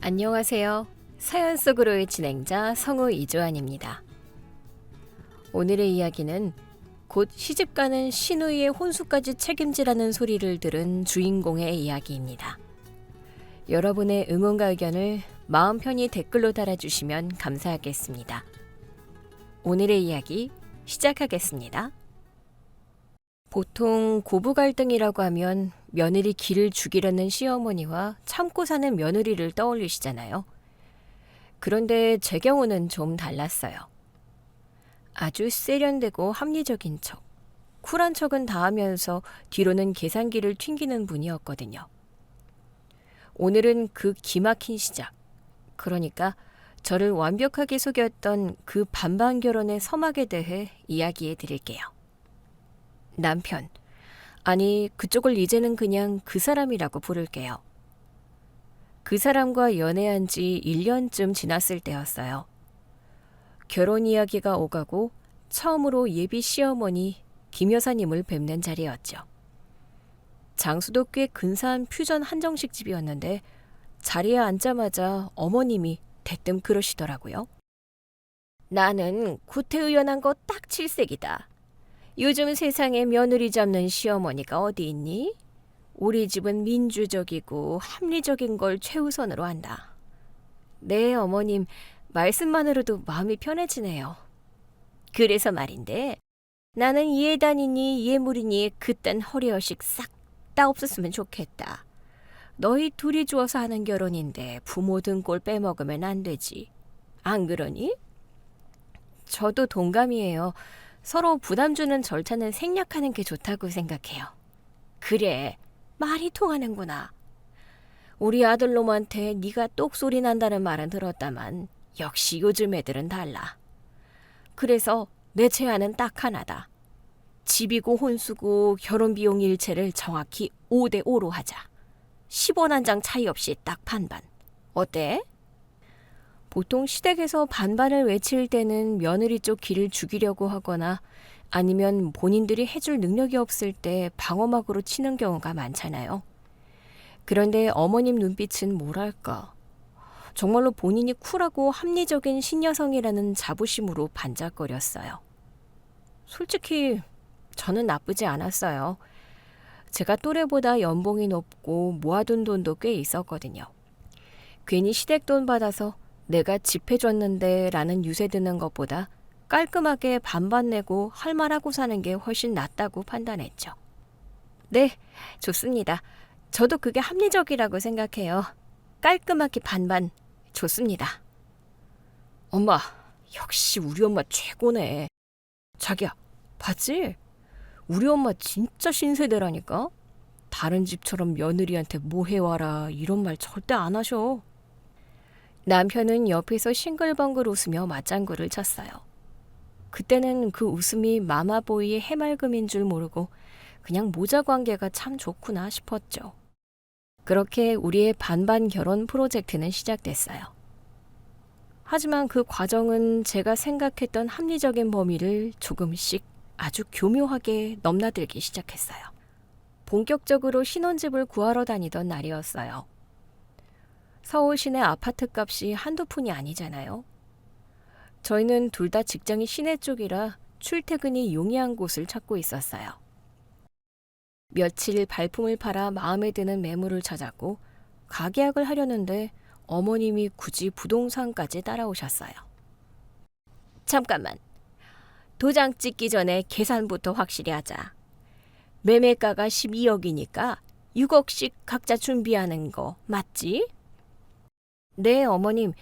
안녕하세요. 사연 속으로의 진행자 성우 이조안입니다. 오늘의 이야기는 곧 시집가는 시누이의 혼수까지 책임지라는 소리를 들은 주인공의 이야기입니다. 여러분의 응원과 의견을 마음 편히 댓글로 달아주시면 감사하겠습니다. 오늘의 이야기 시작하겠습니다. 보통 고부 갈등이라고 하면 며느리 기를 죽이려는 시어머니와 참고 사는 며느리를 떠올리시잖아요. 그런데 제 경우는 좀 달랐어요. 아주 세련되고 합리적인 척, 쿨한 척은 다 하면서 뒤로는 계산기를 튕기는 분이었거든요. 오늘은 그 기막힌 시작, 그러니까 저를 완벽하게 속였던 그 반반 결혼의 서막에 대해 이야기해 드릴게요. 남편, 아니 그쪽을 이제는 그냥 그 사람이라고 부를게요. 그 사람과 연애한 지 1년쯤 지났을 때였어요. 결혼 이야기가 오가고 처음으로 예비 시어머니 김 여사님을 뵙는 자리였죠. 장소도 꽤 근사한 퓨전 한정식 집이었는데 자리에 앉자마자 어머님이 대뜸 그러시더라고요. 나는 구태의연한 거 딱 칠색이다. 요즘 세상에 며느리 잡는 시어머니가 어디 있니? 우리 집은 민주적이고 합리적인 걸 최우선으로 한다. 네, 어머님, 말씀만으로도 마음이 편해지네요. 그래서 말인데 나는 예단이니 예물이니 그딴 허례허식 싹 다 없었으면 좋겠다. 너희 둘이 좋아서 하는 결혼인데 부모 등골 빼먹으면 안 되지. 안 그러니? 저도 동감이에요. 서로 부담 주는 절차는 생략하는 게 좋다고 생각해요. 그래, 말이 통하는구나. 우리 아들놈한테 네가 똑소리 난다는 말은 들었다만 역시 요즘 애들은 달라. 그래서 내 제안은 딱 하나다. 집이고 혼수고 결혼 비용 일체를 정확히 5대5로 하자. 10원 한 장 차이 없이 딱 반반. 어때? 보통 시댁에서 반반을 외칠 때는 며느리 쪽 기를 죽이려고 하거나 아니면 본인들이 해줄 능력이 없을 때 방어막으로 치는 경우가 많잖아요. 그런데 어머님 눈빛은 뭐랄까. 정말로 본인이 쿨하고 합리적인 신여성이라는 자부심으로 반짝거렸어요. 솔직히 저는 나쁘지 않았어요. 제가 또래보다 연봉이 높고 모아둔 돈도 꽤 있었거든요. 괜히 시댁 돈 받아서 내가 집 해줬는데 라는 유세 드는 것보다 깔끔하게 반반 내고 할 말하고 사는 게 훨씬 낫다고 판단했죠. 네, 좋습니다. 저도 그게 합리적이라고 생각해요. 깔끔하게 반반 좋습니다. 엄마, 역시 우리 엄마 최고네. 자기야, 봤지? 우리 엄마 진짜 신세대라니까? 다른 집처럼 며느리한테 뭐 해와라 이런 말 절대 안 하셔. 남편은 옆에서 싱글벙글 웃으며 맞장구를 쳤어요. 그때는 그 웃음이 마마보이의 해맑음인 줄 모르고 그냥 모자 관계가 참 좋구나 싶었죠. 그렇게 우리의 반반 결혼 프로젝트는 시작됐어요. 하지만 그 과정은 제가 생각했던 합리적인 범위를 조금씩 아주 교묘하게 넘나들기 시작했어요. 본격적으로 신혼집을 구하러 다니던 날이었어요. 서울 시내 아파트 값이 한두 푼이 아니잖아요. 저희는 둘 다 직장이 시내 쪽이라 출퇴근이 용이한 곳을 찾고 있었어요. 며칠 발품을 팔아 마음에 드는 매물을 찾았고 가계약을 하려는데 어머님이 굳이 부동산까지 따라오셨어요. 잠깐만. 도장 찍기 전에 계산부터 확실히 하자. 매매가가 12억이니까 6억씩 각자 준비하는 거 맞지? 네, 어머님.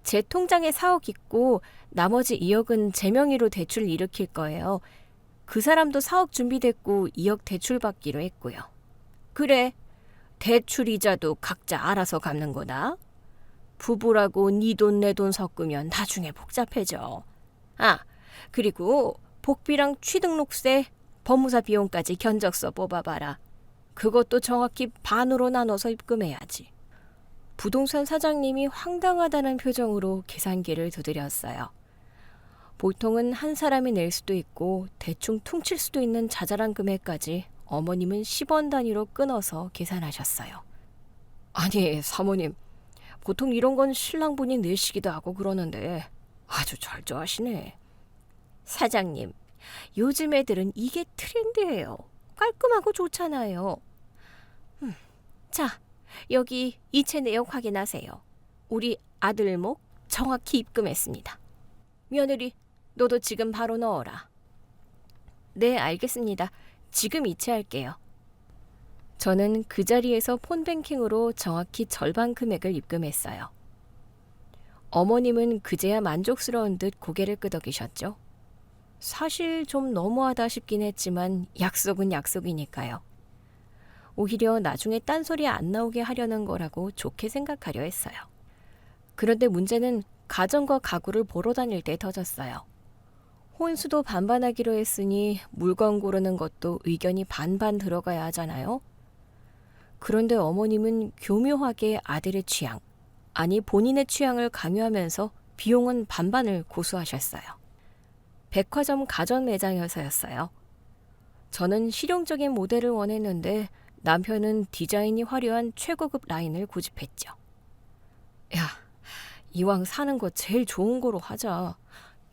제 통장에 4억 있고 나머지 2억은 제 명의로 대출 일으킬 거예요. 그 사람도 4억 준비됐고 2억 대출 받기로 했고요. 그래, 대출 이자도 각자 알아서 갚는 거다. 부부라고 네 돈 내 돈 섞으면 나중에 복잡해져. 아, 그리고 복비랑 취등록세, 법무사 비용까지 견적서 뽑아봐라. 그것도 정확히 반으로 나눠서 입금해야지. 부동산 사장님이 황당하다는 표정으로 계산기를 두드렸어요. 보통은 한 사람이 낼 수도 있고 대충 퉁칠 수도 있는 자잘한 금액까지 어머님은 10원 단위로 끊어서 계산하셨어요. 아니, 사모님, 보통 이런 건 신랑분이 내시기도 하고 그러는데 아주 철저하시네. 사장님, 요즘 애들은 이게 트렌드예요. 깔끔하고 좋잖아요. 자, 여기 이체 내역 확인하세요. 우리 아들목 정확히 입금했습니다. 며느리, 너도 지금 바로 넣어라. 네, 알겠습니다. 지금 이체할게요. 저는 그 자리에서 폰뱅킹으로 정확히 절반 금액을 입금했어요. 어머님은 그제야 만족스러운 듯 고개를 끄덕이셨죠. 사실 좀 너무하다 싶긴 했지만 약속은 약속이니까요. 오히려 나중에 딴소리 안 나오게 하려는 거라고 좋게 생각하려 했어요. 그런데 문제는 가전과 가구를 보러 다닐 때 터졌어요. 혼수도 반반하기로 했으니 물건 고르는 것도 의견이 반반 들어가야 하잖아요. 그런데 어머님은 교묘하게 아들의 취향, 아니 본인의 취향을 강요하면서 비용은 반반을 고수하셨어요. 백화점 가전 매장에서였어요. 저는 실용적인 모델을 원했는데 남편은 디자인이 화려한 최고급 라인을 고집했죠. 야, 이왕 사는 거 제일 좋은 거로 하자.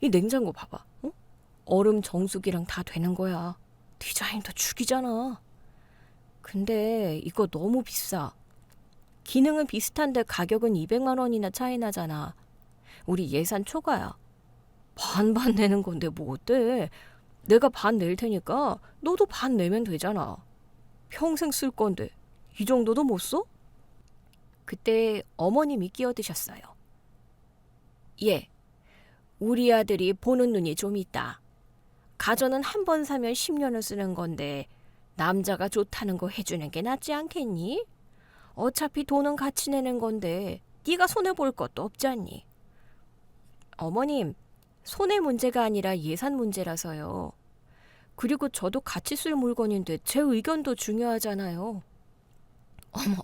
이 냉장고 봐봐. 응? 얼음 정수기랑 다 되는 거야. 디자인도 죽이잖아. 근데 이거 너무 비싸. 기능은 비슷한데 가격은 200만 원이나 차이 나잖아. 우리 예산 초과야. 반반 내는 건데 뭐 어때? 내가 반 낼 테니까 너도 반 내면 되잖아. 평생 쓸 건데 이 정도도 못 써? 그때 어머님이 끼어드셨어요. 예, 우리 아들이 보는 눈이 좀 있다. 가전은 한 번 사면 10년을 쓰는 건데 남자가 좋다는 거 해주는 게 낫지 않겠니? 어차피 돈은 같이 내는 건데 네가 손해볼 것도 없잖니. 어머님, 손해 문제가 아니라 예산 문제라서요. 그리고 저도 같이 쓸 물건인데 제 의견도 중요하잖아요. 어머,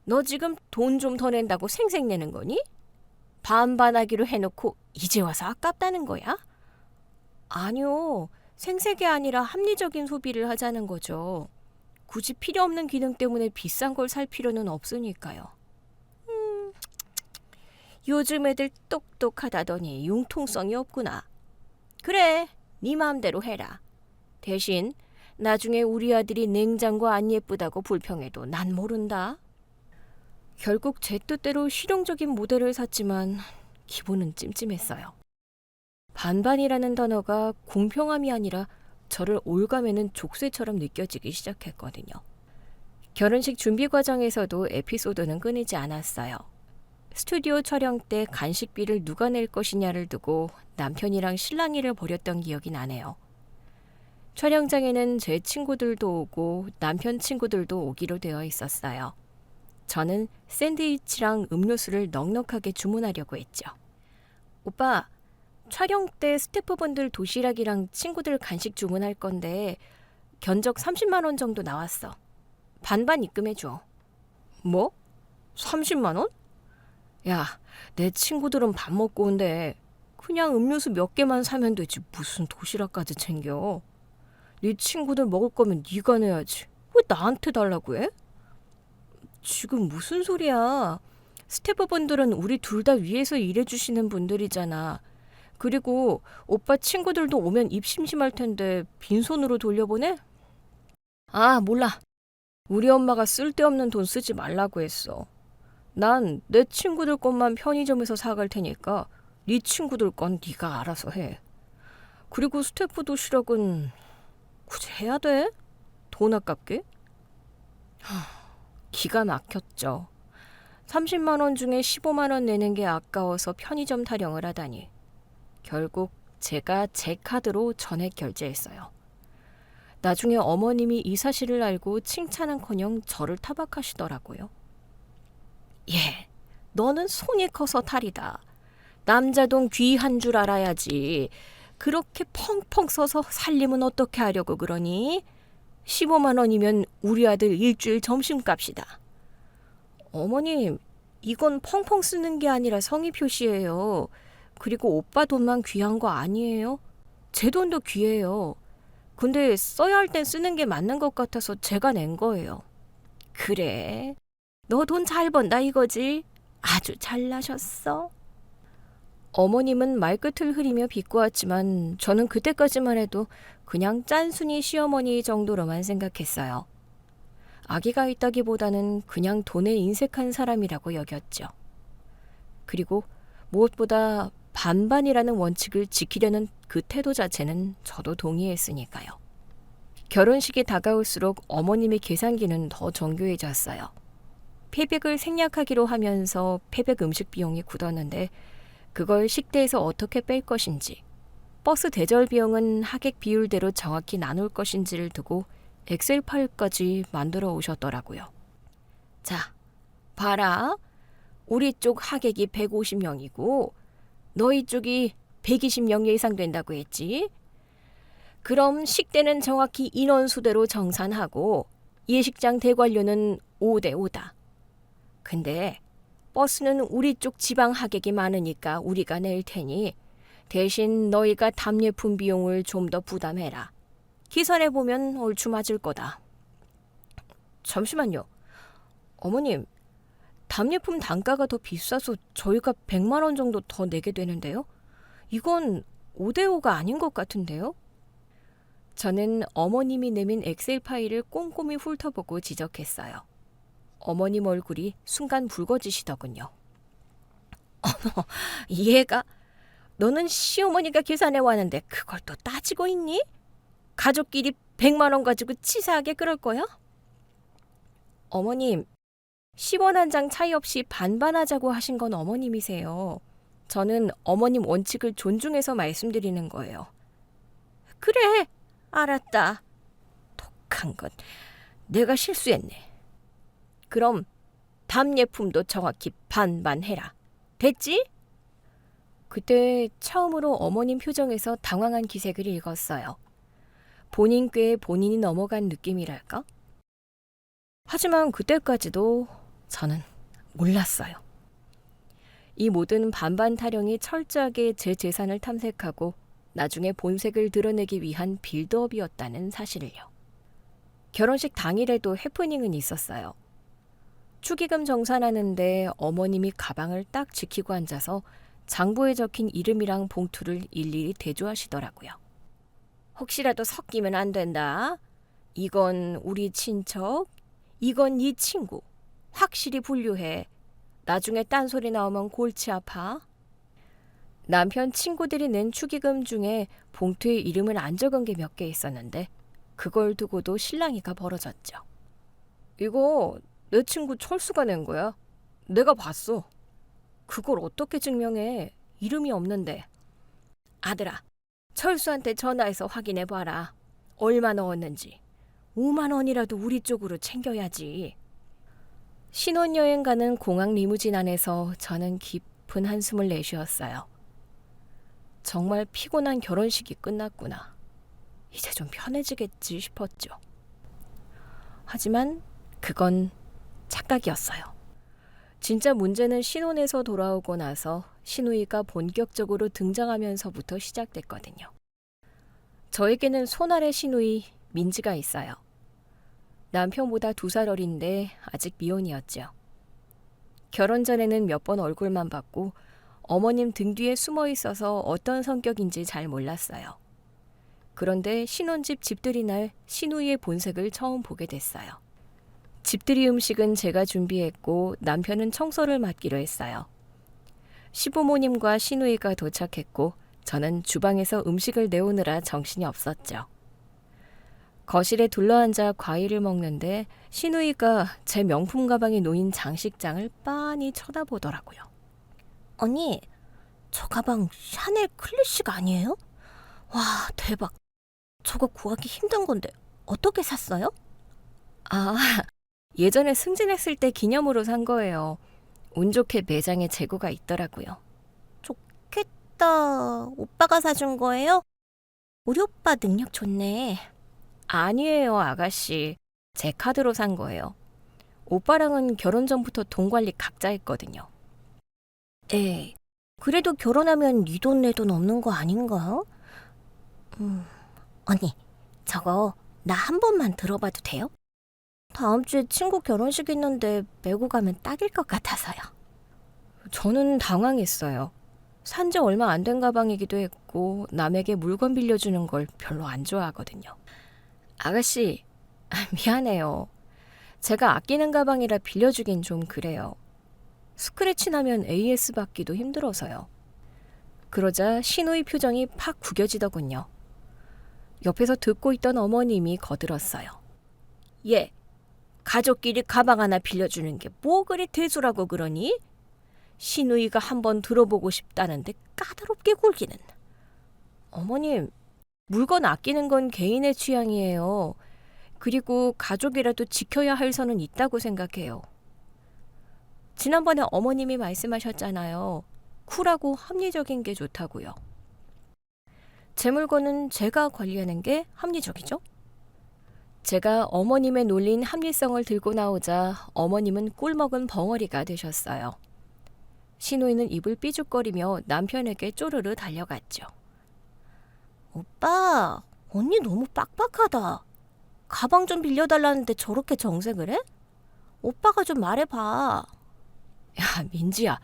너 지금 돈 좀 더 낸다고 생색내는 거니? 반반하기로 해놓고 이제 와서 아깝다는 거야? 아니요. 생색이 아니라 합리적인 소비를 하자는 거죠. 굳이 필요 없는 기능 때문에 비싼 걸 살 필요는 없으니까요. 요즘 애들 똑똑하다더니 융통성이 없구나. 그래, 네 마음대로 해라. 대신 나중에 우리 아들이 냉장고 안 예쁘다고 불평해도 난 모른다. 결국 제 뜻대로 실용적인 모델을 샀지만 기분은 찜찜했어요. 반반이라는 단어가 공평함이 아니라 저를 올가매는 족쇄처럼 느껴지기 시작했거든요. 결혼식 준비 과정에서도 에피소드는 끊이지 않았어요. 스튜디오 촬영 때 간식비를 누가 낼 것이냐를 두고 남편이랑 실랑이를 벌였던 기억이 나네요. 촬영장에는 제 친구들도 오고 남편 친구들도 오기로 되어 있었어요. 저는 샌드위치랑 음료수를 넉넉하게 주문하려고 했죠. 오빠, 촬영 때 스태프분들 도시락이랑 친구들 간식 주문할 건데 견적 30만 원 정도 나왔어. 반반 입금해줘. 뭐? 30만 원? 야, 내 친구들은 밥 먹고 온대. 그냥 음료수 몇 개만 사면 되지 무슨 도시락까지 챙겨. 네 친구들 먹을 거면 네가 내야지. 왜 나한테 달라고 해? 지금 무슨 소리야. 스태프분들은 우리 둘 다 위해서 일해주시는 분들이잖아. 그리고 오빠 친구들도 오면 입 심심할 텐데 빈손으로 돌려보내? 아, 몰라. 우리 엄마가 쓸데없는 돈 쓰지 말라고 했어. 난 내 친구들 것만 편의점에서 사갈 테니까 네 친구들 건 네가 알아서 해. 그리고 스태프 도시락은 굳이 해야 돼? 돈 아깝게? 기가 막혔죠. 30만 원 중에 15만 원 내는 게 아까워서 편의점 타령을 하다니. 결국 제가 제 카드로 전액 결제했어요. 나중에 어머님이 이 사실을 알고 칭찬은커녕 저를 타박하시더라고요. 예, 너는 손이 커서 탈이다. 남자 돈 귀한 줄 알아야지. 그렇게 펑펑 써서 살림은 어떻게 하려고 그러니? 15만 원이면 우리 아들 일주일 점심값이다. 어머님, 이건 펑펑 쓰는 게 아니라 성의 표시예요. 그리고 오빠 돈만 귀한 거 아니에요? 제 돈도 귀해요. 근데 써야 할 땐 쓰는 게 맞는 것 같아서 제가 낸 거예요. 그래, 너 돈 잘 번다 이거지? 아주 잘나셨어. 어머님은 말끝을 흐리며 비꼬았지만 저는 그때까지만 해도 그냥 짠순이 시어머니 정도로만 생각했어요. 아기가 있다기보다는 그냥 돈에 인색한 사람이라고 여겼죠. 그리고 무엇보다 반반이라는 원칙을 지키려는 그 태도 자체는 저도 동의했으니까요. 결혼식이 다가올수록 어머님의 계산기는 더 정교해졌어요. 폐백을 생략하기로 하면서 폐백 음식 비용이 굳었는데 그걸 식대에서 어떻게 뺄 것인지, 버스 대절 비용은 하객 비율대로 정확히 나눌 것인지를 두고 엑셀 파일까지 만들어 오셨더라고요. 자, 봐라. 우리 쪽 하객이 150명이고 너희 쪽이 120명 예상 된다고 했지? 그럼 식대는 정확히 인원수대로 정산하고 예식장 대관료는 5대 5다. 근데 버스는 우리 쪽 지방 하객이 많으니까 우리가 낼 테니 대신 너희가 답례품 비용을 좀 더 부담해라. 계산해보면 얼추 맞을 거다. 잠시만요. 어머님, 답례품 단가가 더 비싸서 저희가 100만 원 정도 더 내게 되는데요? 이건 5대 5가 아닌 것 같은데요? 저는 어머님이 내민 엑셀 파일을 꼼꼼히 훑어보고 지적했어요. 어머님 얼굴이 순간 붉어지시더군요. 어머, 얘가 너는 시어머니가 계산해 왔는데 그걸 또 따지고 있니? 가족끼리 100만 원 가지고 치사하게 그럴 거야? 어머님, 10원 한 장 차이 없이 반반하자고 하신 건 어머님이세요. 저는 어머님 원칙을 존중해서 말씀드리는 거예요. 그래, 알았다. 독한 것, 내가 실수했네. 그럼 답례품도 정확히 반반 해라. 됐지? 그때 처음으로 어머님 표정에서 당황한 기색을 읽었어요. 본인 꾀에 본인이 넘어간 느낌이랄까? 하지만 그때까지도 저는 몰랐어요. 이 모든 반반 타령이 철저하게 제 재산을 탐색하고 나중에 본색을 드러내기 위한 빌드업이었다는 사실을요. 결혼식 당일에도 해프닝은 있었어요. 축의금 정산하는데 어머님이 가방을 딱 지키고 앉아서 장부에 적힌 이름이랑 봉투를 일일이 대조하시더라고요. 혹시라도 섞이면 안 된다. 이건 우리 친척, 이건 네 친구. 확실히 분류해. 나중에 딴소리 나오면 골치 아파. 남편 친구들이 낸 축의금 중에 봉투에 이름을 안 적은 게 몇 개 있었는데 그걸 두고도 실랑이가 벌어졌죠. 이거 내 친구 철수가 낸 거야. 내가 봤어. 그걸 어떻게 증명해? 이름이 없는데. 아들아, 철수한테 전화해서 확인해봐라. 얼마 넣었는지. 5만 원이라도 우리 쪽으로 챙겨야지. 신혼여행 가는 공항 리무진 안에서 저는 깊은 한숨을 내쉬었어요. 정말 피곤한 결혼식이 끝났구나. 이제 좀 편해지겠지 싶었죠. 하지만 그건 착각이었어요. 진짜 문제는 신혼에서 돌아오고 나서 시누이가 본격적으로 등장하면서부터 시작됐거든요. 저에게는 손아래 시누이 민지가 있어요. 남편보다 2살 어린데 아직 미혼이었죠. 결혼 전에는 몇 번 얼굴만 봤고 어머님 등 뒤에 숨어 있어서 어떤 성격인지 잘 몰랐어요. 그런데 신혼집 집들이 날 시누이의 본색을 처음 보게 됐어요. 집들이 음식은 제가 준비했고 남편은 청소를 맡기로 했어요. 시부모님과 시누이가 도착했고 저는 주방에서 음식을 내오느라 정신이 없었죠. 거실에 둘러앉아 과일을 먹는데 시누이가 제 명품 가방에 놓인 장식장을 빤히 쳐다보더라고요. 언니, 저 가방 샤넬 클래식 아니에요? 와, 대박. 저거 구하기 힘든 건데 어떻게 샀어요? 아, 예전에 승진했을 때 기념으로 산 거예요. 운 좋게 매장에 재고가 있더라고요. 좋겠다. 오빠가 사준 거예요? 우리 오빠 능력 좋네. 아니에요, 아가씨. 제 카드로 산 거예요. 오빠랑은 결혼 전부터 돈 관리 각자 했거든요. 에이, 그래도 결혼하면 네 돈 내 돈 없는 거 아닌가? 언니, 저거 나 한 번만 들어봐도 돼요? 다음 주에 친구 결혼식 있는데 메고 가면 딱일 것 같아서요. 저는 당황했어요. 산지 얼마 안 된 가방이기도 했고 남에게 물건 빌려주는 걸 별로 안 좋아하거든요. 아가씨, 미안해요. 제가 아끼는 가방이라 빌려주긴 좀 그래요. 스크래치 나면 AS 받기도 힘들어서요. 그러자 신우의 표정이 팍 구겨지더군요. 옆에서 듣고 있던 어머님이 거들었어요. 얘, 가족끼리 가방 하나 빌려주는 게 뭐 그리 대수라고 그러니? 신우이가 한번 들어보고 싶다는데 까다롭게 굴기는. 어머님, 물건 아끼는 건 개인의 취향이에요. 그리고 가족이라도 지켜야 할 선은 있다고 생각해요. 지난번에 어머님이 말씀하셨잖아요. 쿨하고 합리적인 게 좋다고요. 제 물건은 제가 관리하는 게 합리적이죠? 제가 어머님의 놀린 합리성을 들고 나오자 어머님은 꿀먹은 벙어리가 되셨어요. 신우이는 입을 삐죽거리며 남편에게 쪼르르 달려갔죠. 오빠, 언니 너무 빡빡하다. 가방 좀 빌려달라는데 저렇게 정색을 해? 오빠가 좀 말해봐. 야, 민지야,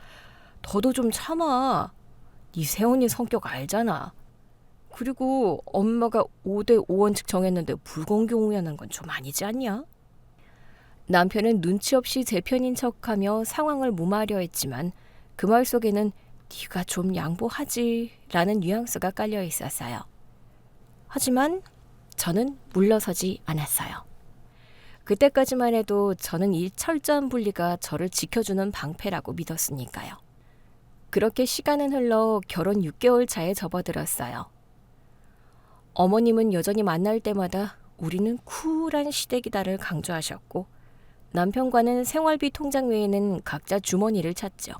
너도 좀 참아. 네 새언니 성격 알잖아. 그리고 엄마가 5대 5원칙 정했는데 불공경우야는 건 좀 아니지 않냐? 남편은 눈치 없이 제 편인 척하며 상황을 무마하려 했지만 그 말 속에는 네가 좀 양보하지 라는 뉘앙스가 깔려 있었어요. 하지만 저는 물러서지 않았어요. 그때까지만 해도 저는 이 철저한 분리가 저를 지켜주는 방패라고 믿었으니까요. 그렇게 시간은 흘러 결혼 6개월 차에 접어들었어요. 어머님은 여전히 만날 때마다 우리는 쿨한 시댁이다를 강조하셨고 남편과는 생활비 통장 외에는 각자 주머니를 찾죠.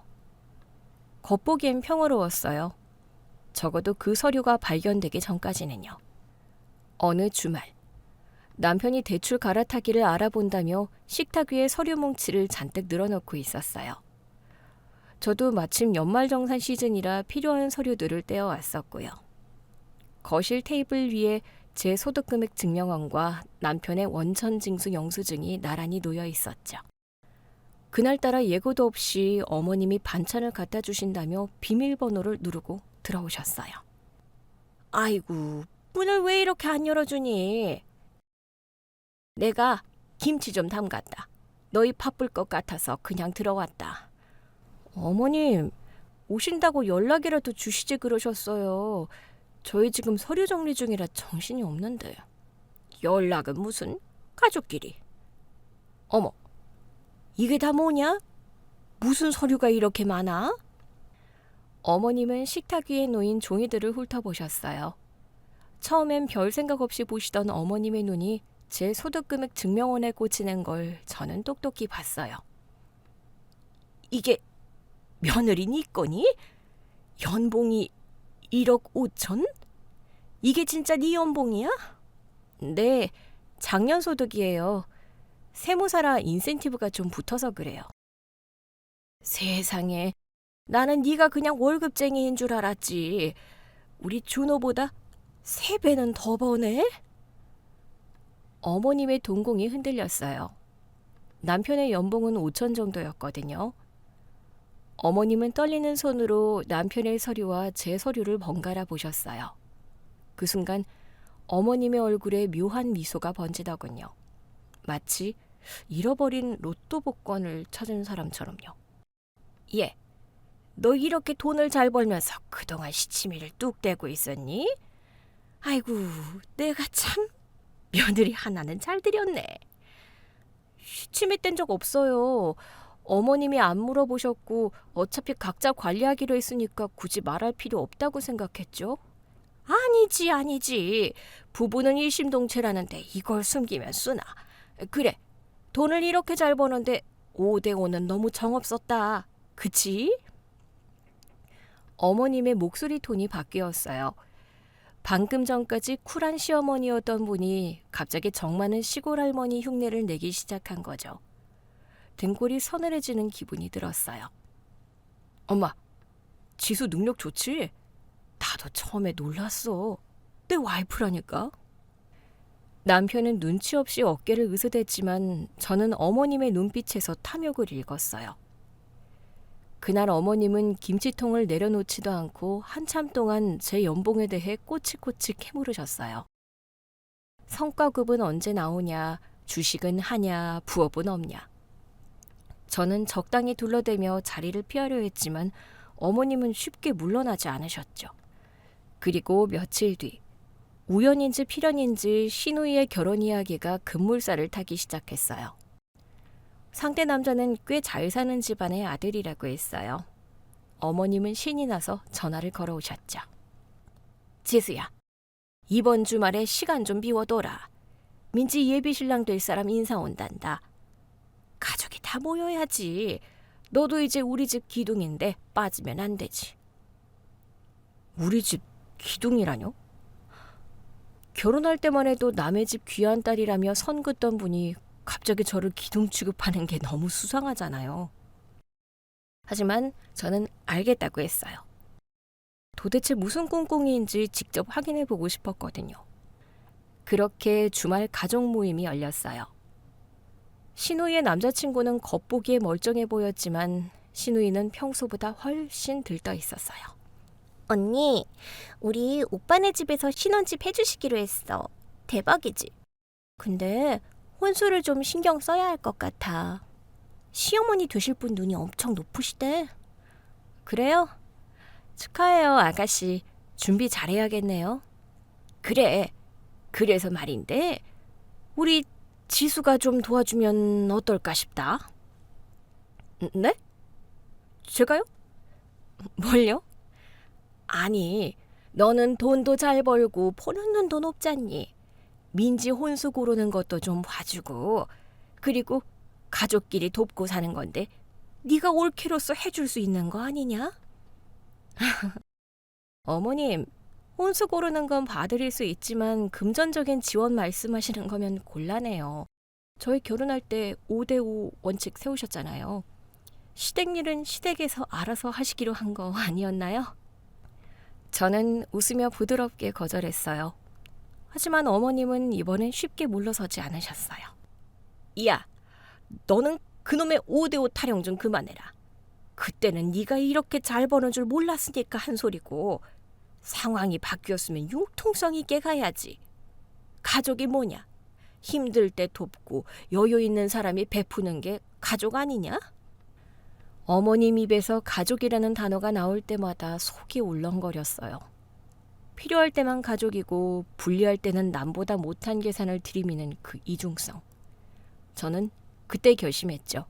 겉보기엔 평화로웠어요. 적어도 그 서류가 발견되기 전까지는요. 어느 주말 남편이 대출 갈아타기를 알아본다며 식탁 위에 서류 뭉치를 잔뜩 늘어놓고 있었어요. 저도 마침 연말정산 시즌이라 필요한 서류들을 떼어왔었고요. 거실 테이블 위에 제 소득금액 증명원과 남편의 원천징수 영수증이 나란히 놓여 있었죠. 그날따라 예고도 없이 어머님이 반찬을 갖다 주신다며 비밀번호를 누르고 들어오셨어요. 아이고, 문을 왜 이렇게 안 열어주니? 내가 김치 좀 담갔다. 너희 바쁠 것 같아서 그냥 들어왔다. 어머님, 오신다고 연락이라도 주시지 그러셨어요. 저희 지금 서류 정리 중이라 정신이 없는데. 연락은 무슨? 가족끼리. 어머, 이게 다 뭐냐? 무슨 서류가 이렇게 많아? 어머님은 식탁 위에 놓인 종이들을 훑어보셨어요. 처음엔 별 생각 없이 보시던 어머님의 눈이 제 소득금액 증명원에 꽂히는 걸 저는 똑똑히 봤어요. 이게 며느리 네 거니? 연봉이 1억 5천? 이게 진짜 네 연봉이야? 네, 작년 소득이에요. 세무사라 인센티브가 좀 붙어서 그래요. 세상에, 나는 네가 그냥 월급쟁이인 줄 알았지. 우리 준호보다 3배는 더 버네? 어머님의 동공이 흔들렸어요. 남편의 연봉은 5천 정도였거든요. 어머님은 떨리는 손으로 남편의 서류와 제 서류를 번갈아 보셨어요. 그 순간 어머님의 얼굴에 묘한 미소가 번지더군요. 마치 잃어버린 로또 복권을 찾은 사람처럼요. 예, 너 이렇게 돈을 잘 벌면서 그동안 시치미를 뚝 떼고 있었니? 아이고, 내가 참 며느리 하나는 잘 들였네. 시치미 뗀 적 없어요. 어머님이 안 물어보셨고 어차피 각자 관리하기로 했으니까 굳이 말할 필요 없다고 생각했죠. 아니지. 부부는 일심동체라는데 이걸 숨기면 쓰나. 그래, 돈을 이렇게 잘 버는데 5대 5는 너무 정없었다. 그치? 어머님의 목소리 톤이 바뀌었어요. 방금 전까지 쿨한 시어머니였던 분이 갑자기 정 많은 시골 할머니 흉내를 내기 시작한 거죠. 등골이 서늘해지는 기분이 들었어요. 엄마, 지수 능력 좋지? 나도 처음에 놀랐어. 내 와이프라니까. 남편은 눈치 없이 어깨를 으스댔지만 저는 어머님의 눈빛에서 탐욕을 읽었어요. 그날 어머님은 김치통을 내려놓지도 않고 한참 동안 제 연봉에 대해 꼬치꼬치 캐물으셨어요. 성과급은 언제 나오냐, 주식은 하냐, 부업은 없냐. 저는 적당히 둘러대며 자리를 피하려 했지만 어머님은 쉽게 물러나지 않으셨죠. 그리고 며칠 뒤, 우연인지 필연인지 신우이의 결혼 이야기가 급물살을 타기 시작했어요. 상대 남자는 꽤 잘 사는 집안의 아들이라고 했어요. 어머님은 신이 나서 전화를 걸어오셨죠. 지수야, 이번 주말에 시간 좀 비워둬라. 민지 예비신랑 될 사람 인사 온단다. 가족이 다 모여야지. 너도 이제 우리 집 기둥인데 빠지면 안 되지. 우리 집 기둥이라뇨? 결혼할 때만 해도 남의 집 귀한 딸이라며 선 긋던 분이 갑자기 저를 기둥 취급하는 게 너무 수상하잖아요. 하지만 저는 알겠다고 했어요. 도대체 무슨 꿍꿍이인지 직접 확인해보고 싶었거든요. 그렇게 주말 가족 모임이 열렸어요. 신우이의 남자친구는 겉보기에 멀쩡해 보였지만 신우이는 평소보다 훨씬 들떠 있었어요. 언니, 우리 오빠네 집에서 신혼집 해주시기로 했어. 대박이지? 근데 혼수를 좀 신경 써야 할 것 같아. 시어머니 되실 분 눈이 엄청 높으시대. 그래요? 축하해요, 아가씨. 준비 잘해야겠네요. 그래. 그래서 말인데 우리 지수가 좀 도와주면 어떨까 싶다. 네? 제가요? 뭘요? 아니, 너는 돈도 잘 벌고 포는 눈도 높잖니. 민지 혼수 고르는 것도 좀 봐주고 그리고 가족끼리 돕고 사는 건데 네가 올케로서 해줄 수 있는 거 아니냐? 어머님, 혼수 고르는 건 봐드릴 수 있지만 금전적인 지원 말씀하시는 거면 곤란해요. 저희 결혼할 때 5대5 원칙 세우셨잖아요. 시댁일은 시댁에서 알아서 하시기로 한 거 아니었나요? 저는 웃으며 부드럽게 거절했어요. 하지만 어머님은 이번엔 쉽게 물러서지 않으셨어요. 야, 너는 그놈의 5대5 타령 좀 그만해라. 그때는 네가 이렇게 잘 버는 줄 몰랐으니까 한 소리고 상황이 바뀌었으면 융통성 있게 가야지. 가족이 뭐냐? 힘들 때 돕고 여유 있는 사람이 베푸는 게 가족 아니냐? 어머님 입에서 가족이라는 단어가 나올 때마다 속이 울렁거렸어요. 필요할 때만 가족이고 불리할 때는 남보다 못한 계산을 들이미는 그 이중성. 저는 그때 결심했죠.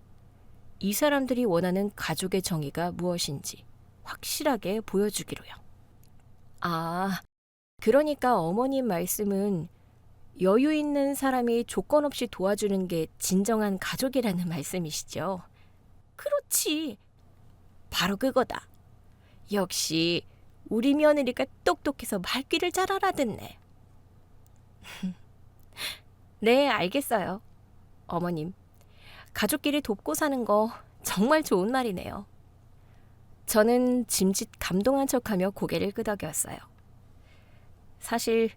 이 사람들이 원하는 가족의 정의가 무엇인지 확실하게 보여주기로요. 아, 그러니까 어머님 말씀은 여유 있는 사람이 조건 없이 도와주는 게 진정한 가족이라는 말씀이시죠? 그렇지. 바로 그거다. 역시 우리 며느리가 똑똑해서 말귀를 잘 알아듣네. 네, 알겠어요. 어머님, 가족끼리 돕고 사는 거 정말 좋은 말이네요. 저는 짐짓 감동한 척하며 고개를 끄덕였어요. 사실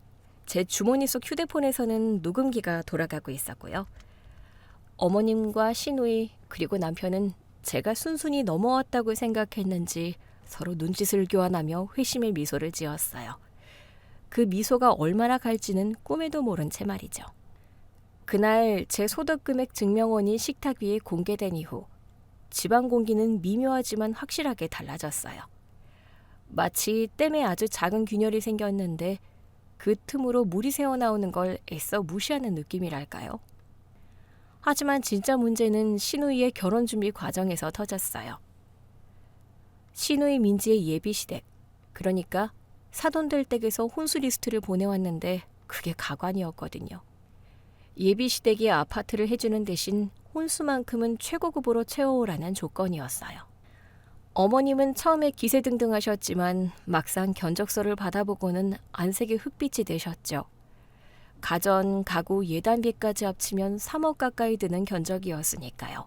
제 주머니 속 휴대폰에서는 녹음기가 돌아가고 있었고요. 어머님과 시누이 그리고 남편은 제가 순순히 넘어왔다고 생각했는지 서로 눈짓을 교환하며 회심의 미소를 지었어요. 그 미소가 얼마나 갈지는 꿈에도 모른 채 말이죠. 그날 제 소득 금액 증명원이 식탁 위에 공개된 이후 집안 공기는 미묘하지만 확실하게 달라졌어요. 마치 댐에 아주 작은 균열이 생겼는데 그 틈으로 물이 새어나오는 걸 애써 무시하는 느낌이랄까요? 하지만 진짜 문제는 시누이의 결혼 준비 과정에서 터졌어요. 시누이 민지의 예비 시댁, 그러니까 사돈들 댁에서 혼수 리스트를 보내왔는데 그게 가관이었거든요. 예비 시댁이 아파트를 해주는 대신 혼수만큼은 최고급으로 채워오라는 조건이었어요. 어머님은 처음에 기세등등하셨지만 막상 견적서를 받아보고는 안색이 흑빛이 되셨죠. 가전, 가구, 예단비까지 합치면 3억 가까이 드는 견적이었으니까요.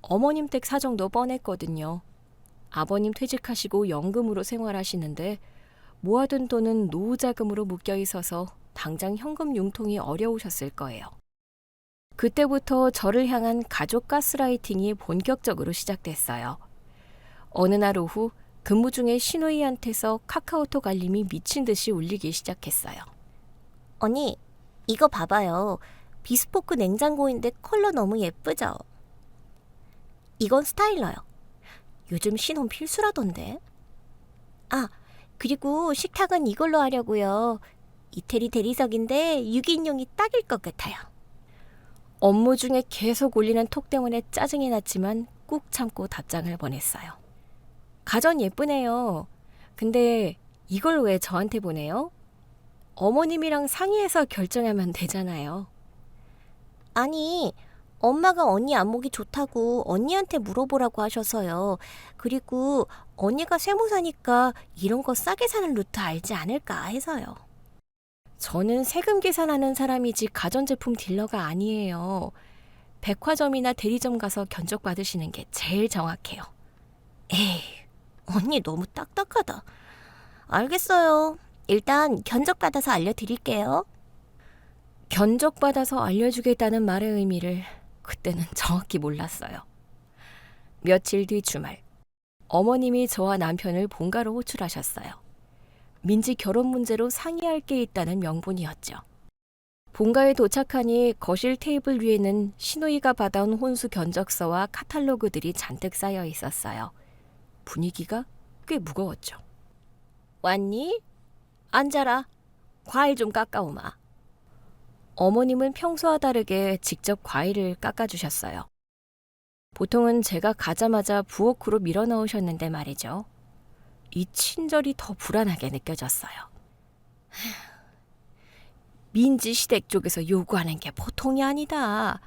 어머님 댁 사정도 뻔했거든요. 아버님 퇴직하시고 연금으로 생활하시는데 모아둔 돈은 노후자금으로 묶여 있어서 당장 현금 융통이 어려우셨을 거예요. 그때부터 저를 향한 가족 가스라이팅이 본격적으로 시작됐어요. 어느 날 오후 근무 중에 신우이한테서 카카오톡 알림이 미친 듯이 울리기 시작했어요. 언니, 이거 봐봐요. 비스포크 냉장고인데 컬러 너무 예쁘죠? 이건 스타일러요. 요즘 신혼 필수라던데. 아, 그리고 식탁은 이걸로 하려고요. 이태리 대리석인데 6인용이 딱일 것 같아요. 업무 중에 계속 울리는 톡 때문에 짜증이 났지만 꾹 참고 답장을 보냈어요. 가전 예쁘네요. 근데 이걸 왜 저한테 보내요? 어머님이랑 상의해서 결정하면 되잖아요. 아니, 엄마가 언니 안목이 좋다고 언니한테 물어보라고 하셔서요. 그리고 언니가 세무사니까 이런 거 싸게 사는 루트 알지 않을까 해서요. 저는 세금 계산하는 사람이지 가전제품 딜러가 아니에요. 백화점이나 대리점 가서 견적 받으시는 게 제일 정확해요. 에이, 언니 너무 딱딱하다. 알겠어요. 일단 견적 받아서 알려드릴게요. 견적 받아서 알려주겠다는 말의 의미를 그때는 정확히 몰랐어요. 며칠 뒤 주말, 어머님이 저와 남편을 본가로 호출하셨어요. 민지 결혼 문제로 상의할 게 있다는 명분이었죠. 본가에 도착하니 거실 테이블 위에는 신우이가 받아온 혼수 견적서와 카탈로그들이 잔뜩 쌓여 있었어요. 분위기가 꽤 무거웠죠. 왔니? 앉아라. 과일 좀 깎아오마. 어머님은 평소와 다르게 직접 과일을 깎아주셨어요. 보통은 제가 가자마자 부엌으로 밀어넣으셨는데 말이죠. 이 친절이 더 불안하게 느껴졌어요. 민지 시댁 쪽에서 요구하는 게 보통이 아니다.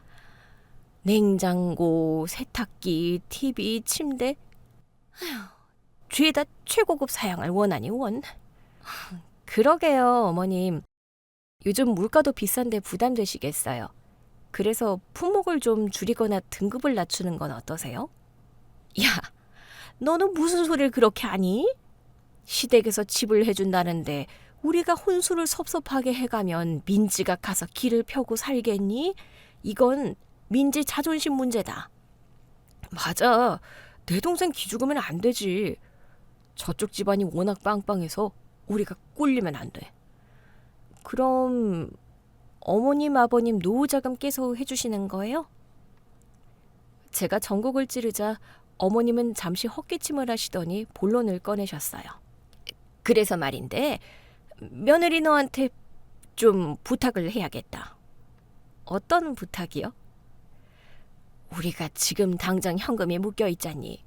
냉장고, 세탁기, TV, 침대. 죄다 최고급 사양을 원하니 원. 그러게요, 어머님. 요즘 물가도 비싼데 부담되시겠어요. 그래서 품목을 좀 줄이거나 등급을 낮추는 건 어떠세요? 야, 너는 무슨 소리를 그렇게 하니? 시댁에서 집을 해준다는데 우리가 혼수를 섭섭하게 해가면 민지가 가서 길을 펴고 살겠니? 이건 민지 자존심 문제다. 맞아. 내 동생 기죽으면 안 되지. 저쪽 집안이 워낙 빵빵해서 우리가 꿀리면 안 돼. 그럼 어머님, 아버님 노후자금 깨서 해주시는 거예요? 제가 전곡을 찌르자 어머님은 잠시 헛기침을 하시더니 본론을 꺼내셨어요. 그래서 말인데 며느리 너한테 좀 부탁을 해야겠다. 어떤 부탁이요? 우리가 지금 당장 현금이 묶여 있잖니.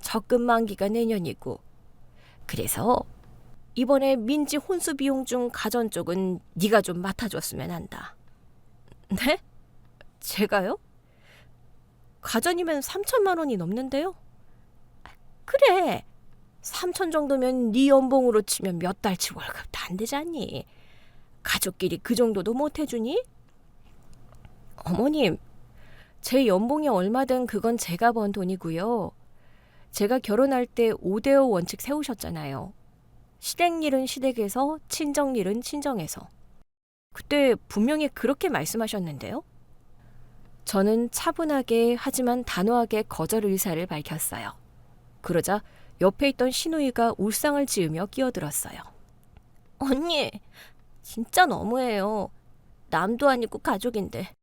적금 만기가 내년이고. 그래서 이번에 민지 혼수 비용 중 가전 쪽은 네가 좀 맡아줬으면 한다. 네? 제가요? 가전이면 3천만 원이 넘는데요? 그래. 3천 정도면 네 연봉으로 치면 몇 달치 월급도 안 되잖니. 가족끼리 그 정도도 못 해주니? 어머님, 제 연봉이 얼마든 그건 제가 번 돈이고요. 제가 결혼할 때 5대5 원칙 세우셨잖아요. 시댁일은 시댁에서, 친정일은 친정에서. 그때 분명히 그렇게 말씀하셨는데요. 저는 차분하게 하지만 단호하게 거절 의사를 밝혔어요. 그러자 옆에 있던 신우이가 울상을 지으며 끼어들었어요. 언니, 진짜 너무해요. 남도 아니고 가족인데.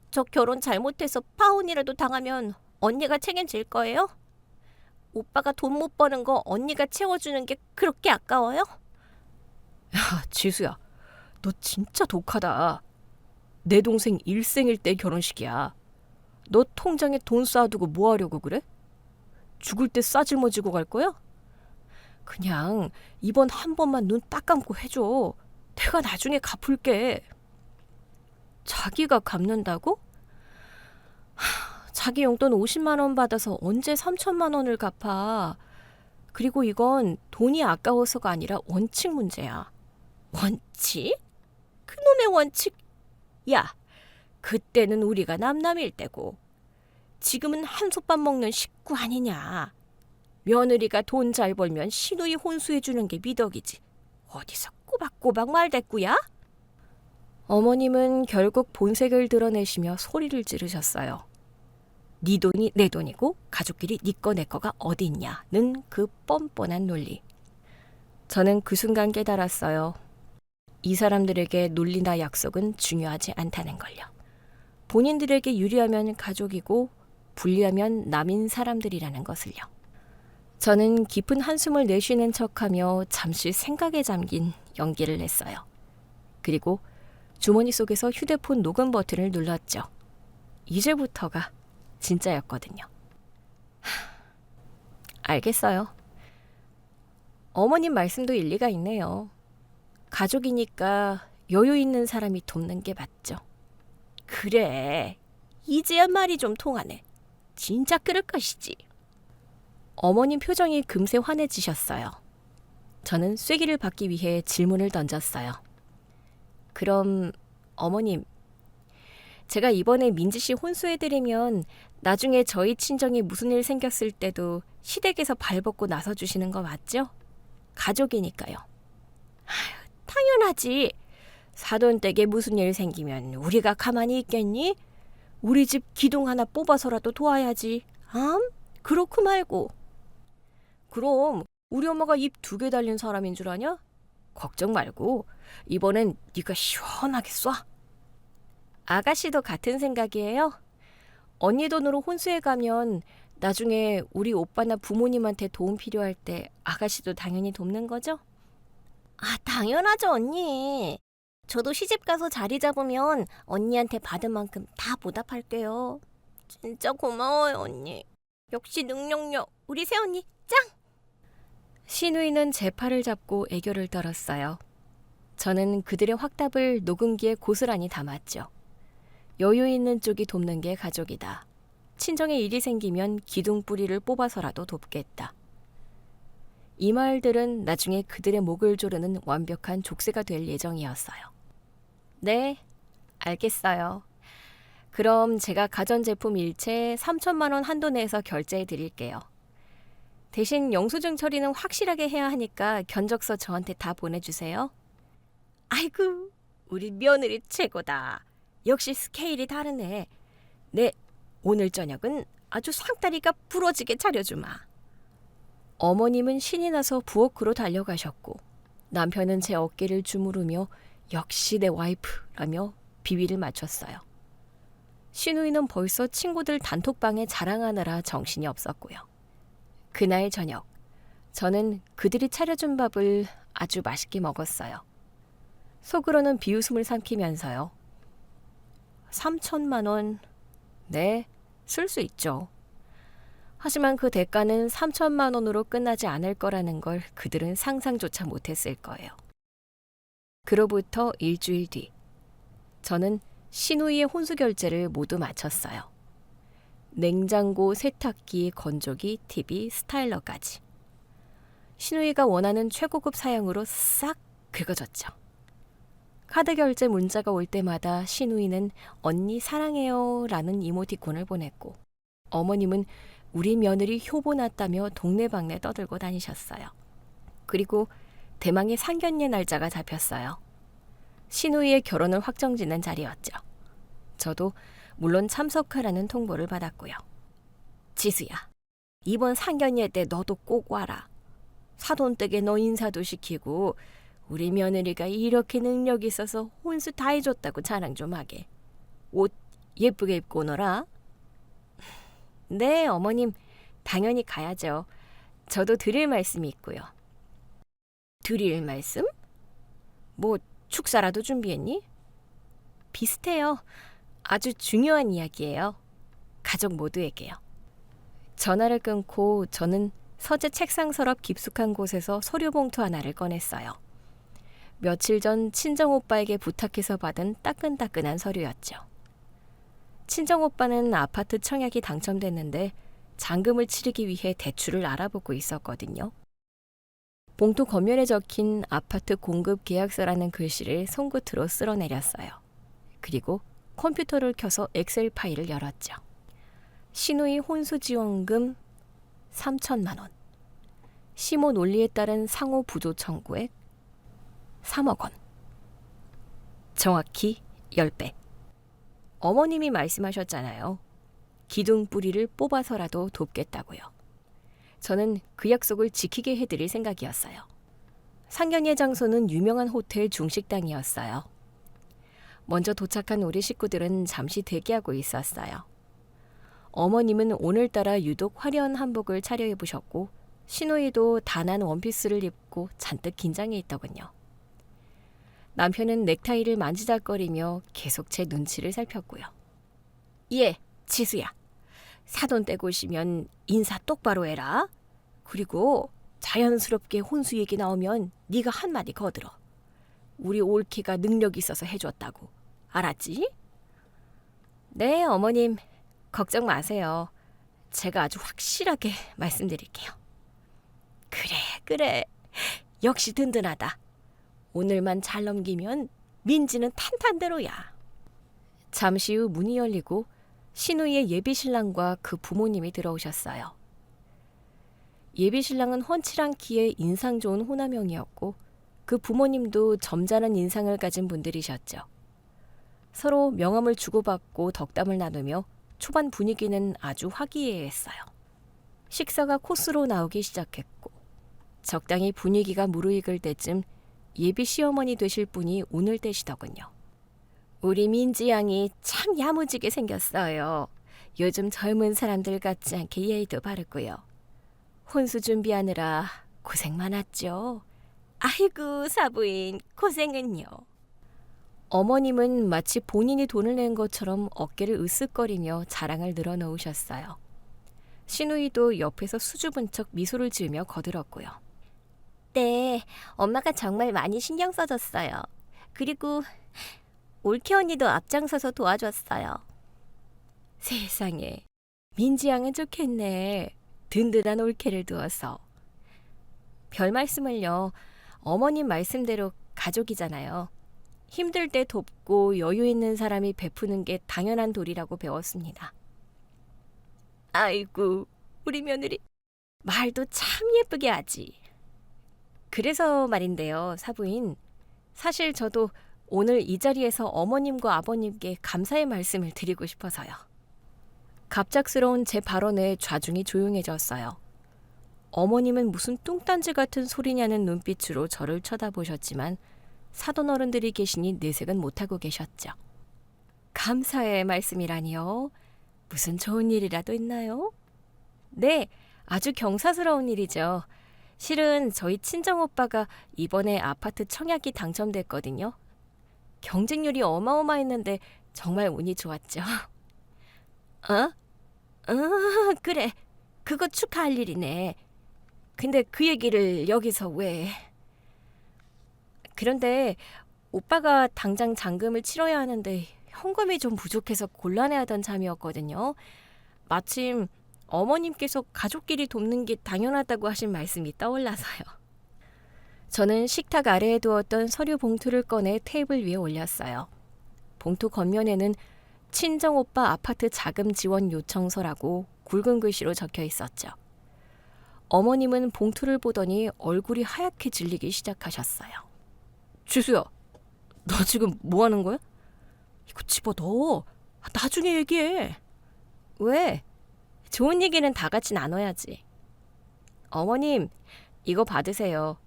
저 결혼 잘못해서 파혼이라도 당하면 언니가 책임질 거예요? 오빠가 돈 못 버는 거 언니가 채워주는 게 그렇게 아까워요? 야, 지수야, 너 진짜 독하다. 내 동생 일생일 때 결혼식이야. 너 통장에 돈 쌓아두고 뭐 하려고 그래? 죽을 때 싸질머지고 갈 거야? 그냥 이번 한 번만 눈 딱 감고 해줘. 내가 나중에 갚을게. 자기가 갚는다고? 자기 용돈 50만 원 받아서 언제 3천만 원을 갚아. 그리고 이건 돈이 아까워서가 아니라 원칙 문제야. 원칙? 그놈의 원칙. 야, 그때는 우리가 남남일 때고 지금은 한솥밥 먹는 식구 아니냐. 며느리가 돈 잘 벌면 시누이 혼수해주는 게 미덕이지. 어디서 꼬박꼬박 말대꾸야? 어머님은 결국 본색을 드러내시며 소리를 지르셨어요. 네 돈이 내 돈이고 가족끼리 네 거 내 거가 어디 있냐는 그 뻔뻔한 논리. 저는 그 순간 깨달았어요. 이 사람들에게 논리나 약속은 중요하지 않다는 걸요. 본인들에게 유리하면 가족이고 불리하면 남인 사람들이라는 것을요. 저는 깊은 한숨을 내쉬는 척하며 잠시 생각에 잠긴 연기를 했어요. 그리고 주머니 속에서 휴대폰 녹음 버튼을 눌렀죠. 이제부터가 진짜였거든요. 알겠어요. 어머님 말씀도 일리가 있네요. 가족이니까 여유 있는 사람이 돕는 게 맞죠. 그래. 이제야 말이 좀 통하네. 진짜 그럴 것이지. 어머님 표정이 금세 환해지셨어요. 저는 쐐기를 받기 위해 질문을 던졌어요. 그럼 어머님, 제가 이번에 민지 씨 혼수해드리면 나중에 저희 친정에 무슨 일 생겼을 때도 시댁에서 발벗고 나서주시는 거 맞죠? 가족이니까요. 당연하지. 사돈댁에 무슨 일 생기면 우리가 가만히 있겠니? 우리 집 기둥 하나 뽑아서라도 도와야지. 그렇고 말고. 그럼 우리 엄마가 입 2개 달린 사람인 줄 아냐? 걱정 말고 이번엔 네가 시원하게 쏴. 아가씨도 같은 생각이에요? 언니 돈으로 혼수해 가면 나중에 우리 오빠나 부모님한테 도움 필요할 때 아가씨도 당연히 돕는 거죠? 당연하죠, 언니. 저도 시집 가서 자리 잡으면 언니한테 받은 만큼 다 보답할게요. 진짜 고마워요, 언니. 역시 능력력, 우리 새언니 짱! 시누이는 제 팔을 잡고 애교를 떨었어요. 저는 그들의 확답을 녹음기에 고스란히 담았죠. 여유 있는 쪽이 돕는 게 가족이다. 친정에 일이 생기면 기둥 뿌리를 뽑아서라도 돕겠다. 이 말들은 나중에 그들의 목을 조르는 완벽한 족쇄가 될 예정이었어요. 네, 알겠어요. 그럼 제가 가전제품 일체 3천만 원 한도 내에서 결제해 드릴게요. 대신 영수증 처리는 확실하게 해야 하니까 견적서 저한테 다 보내주세요. 아이고, 우리 며느리 최고다. 역시 스케일이 다르네. 네, 오늘 저녁은 아주 상다리가 부러지게 차려주마. 어머님은 신이 나서 부엌으로 달려가셨고 남편은 제 어깨를 주무르며 역시 내 와이프라며 비위를 맞췄어요. 시누이는 벌써 친구들 단톡방에 자랑하느라 정신이 없었고요. 그날 저녁, 저는 그들이 차려준 밥을 아주 맛있게 먹었어요. 속으로는 비웃음을 삼키면서요. 3천만 원, 네, 쓸 수 있죠. 하지만 그 대가는 3천만 원으로 끝나지 않을 거라는 걸 그들은 상상조차 못했을 거예요. 그로부터 일주일 뒤, 저는 시누이의 혼수 결제를 모두 마쳤어요. 냉장고, 세탁기, 건조기, TV, 스타일러까지. 시누이가 원하는 최고급 사양으로 싹 긁어줬죠. 카드 결제 문자가 올 때마다 시누이는 언니 사랑해요 라는 이모티콘을 보냈고 어머님은 우리 며느리 효보 났다며 동네방네 떠들고 다니셨어요. 그리고 대망의 상견례 날짜가 잡혔어요. 시누이의 결혼을 확정짓는 자리였죠. 저도 물론 참석하라는 통보를 받았고요. 지수야, 이번 상견례 때 너도 꼭 와라. 사돈댁에 너 인사도 시키고 우리 며느리가 이렇게 능력 있어서 혼수 다 해줬다고 자랑 좀 하게. 옷 예쁘게 입고 오너라. 네, 어머님. 당연히 가야죠. 저도 드릴 말씀이 있고요. 드릴 말씀? 뭐 축사라도 준비했니? 비슷해요. 아주 중요한 이야기예요. 가족 모두에게요. 전화를 끊고 저는 서재 책상 서랍 깊숙한 곳에서 서류 봉투 하나를 꺼냈어요. 며칠 전 친정오빠에게 부탁해서 받은 따끈따끈한 서류였죠. 친정오빠는 아파트 청약이 당첨됐는데 잔금을 치르기 위해 대출을 알아보고 있었거든요. 봉투 겉면에 적힌 아파트 공급 계약서라는 글씨를 손끝으로 쓸어내렸어요. 그리고 컴퓨터를 켜서 엑셀 파일을 열었죠. 시누이 혼수지원금 3천만 원. 시모 논리에 따른 상호 부조 청구액 3억 원. 정확히 10배. 어머님이 말씀하셨잖아요. 기둥 뿌리를 뽑아서라도 돕겠다고요. 저는 그 약속을 지키게 해드릴 생각이었어요. 상견례 장소는 유명한 호텔 중식당이었어요. 먼저 도착한 우리 식구들은 잠시 대기하고 있었어요. 어머님은 오늘따라 유독 화려한 한복을 차려입으셨고 시누이도 단한 원피스를 입고 잔뜩 긴장해 있더군요. 남편은 넥타이를 만지작거리며 계속 제 눈치를 살폈고요. 예, 지수야. 사돈 떼고 오시면 인사 똑바로 해라. 그리고 자연스럽게 혼수 얘기 나오면 네가 한마디 거들어. 우리 올케가 능력 있어서 해줬다고. 알았지? 네, 어머님. 걱정 마세요. 제가 아주 확실하게 말씀드릴게요. 그래. 역시 든든하다. 오늘만 잘 넘기면 민지는 탄탄대로야. 잠시 후 문이 열리고 시누이의 예비신랑과 그 부모님이 들어오셨어요. 예비신랑은 훤칠한 키에 인상 좋은 호남형이었고 그 부모님도 점잖은 인상을 가진 분들이셨죠. 서로 명함을 주고받고 덕담을 나누며 초반 분위기는 아주 화기애애했어요. 식사가 코스로 나오기 시작했고 적당히 분위기가 무르익을 때쯤 예비 시어머니 되실 분이 오늘 되시더군요. 우리 민지 양이 참 야무지게 생겼어요. 요즘 젊은 사람들 같지 않게 예의도 바르고요. 혼수 준비하느라 고생 많았죠. 아이고 사부인 고생은요. 어머님은 마치 본인이 돈을 낸 것처럼 어깨를 으쓱거리며 자랑을 늘어놓으셨어요. 시누이도 옆에서 수줍은 척 미소를 지으며 거들었고요. 네, 엄마가 정말 많이 신경 써줬어요. 그리고 올케 언니도 앞장서서 도와줬어요. 세상에, 민지 양은 좋겠네. 든든한 올케를 두어서. 별 말씀을요. 어머님 말씀대로 가족이잖아요. 힘들 때 돕고 여유 있는 사람이 베푸는 게 당연한 도리라고 배웠습니다. 아이고, 우리 며느리 말도 참 예쁘게 하지. 그래서 말인데요, 사부인. 사실 저도 오늘 이 자리에서 어머님과 아버님께 감사의 말씀을 드리고 싶어서요. 갑작스러운 제 발언에 좌중이 조용해졌어요. 어머님은 무슨 뚱딴지 같은 소리냐는 눈빛으로 저를 쳐다보셨지만 사돈 어른들이 계시니 내색은 못하고 계셨죠. 감사의 말씀이라니요? 무슨 좋은 일이라도 있나요? 네, 아주 경사스러운 일이죠. 실은 저희 친정오빠가 이번에 아파트 청약이 당첨됐거든요. 경쟁률이 어마어마했는데 정말 운이 좋았죠. 그래. 그거 축하할 일이네. 근데 그 얘기를 여기서 왜... 그런데 오빠가 당장 잔금을 치러야 하는데 현금이 좀 부족해서 곤란해하던 참이었거든요. 마침 어머님께서 가족끼리 돕는 게 당연하다고 하신 말씀이 떠올라서요. 저는 식탁 아래에 두었던 서류 봉투를 꺼내 테이블 위에 올렸어요. 봉투 겉면에는 친정오빠 아파트 자금 지원 요청서라고 굵은 글씨로 적혀 있었죠. 어머님은 봉투를 보더니 얼굴이 하얗게 질리기 시작하셨어요. 지수야, 너 지금 뭐 하는 거야? 이거 집어넣어. 나중에 얘기해. 왜? 좋은 얘기는 다 같이 나눠야지. 어머님, 이거 받으세요.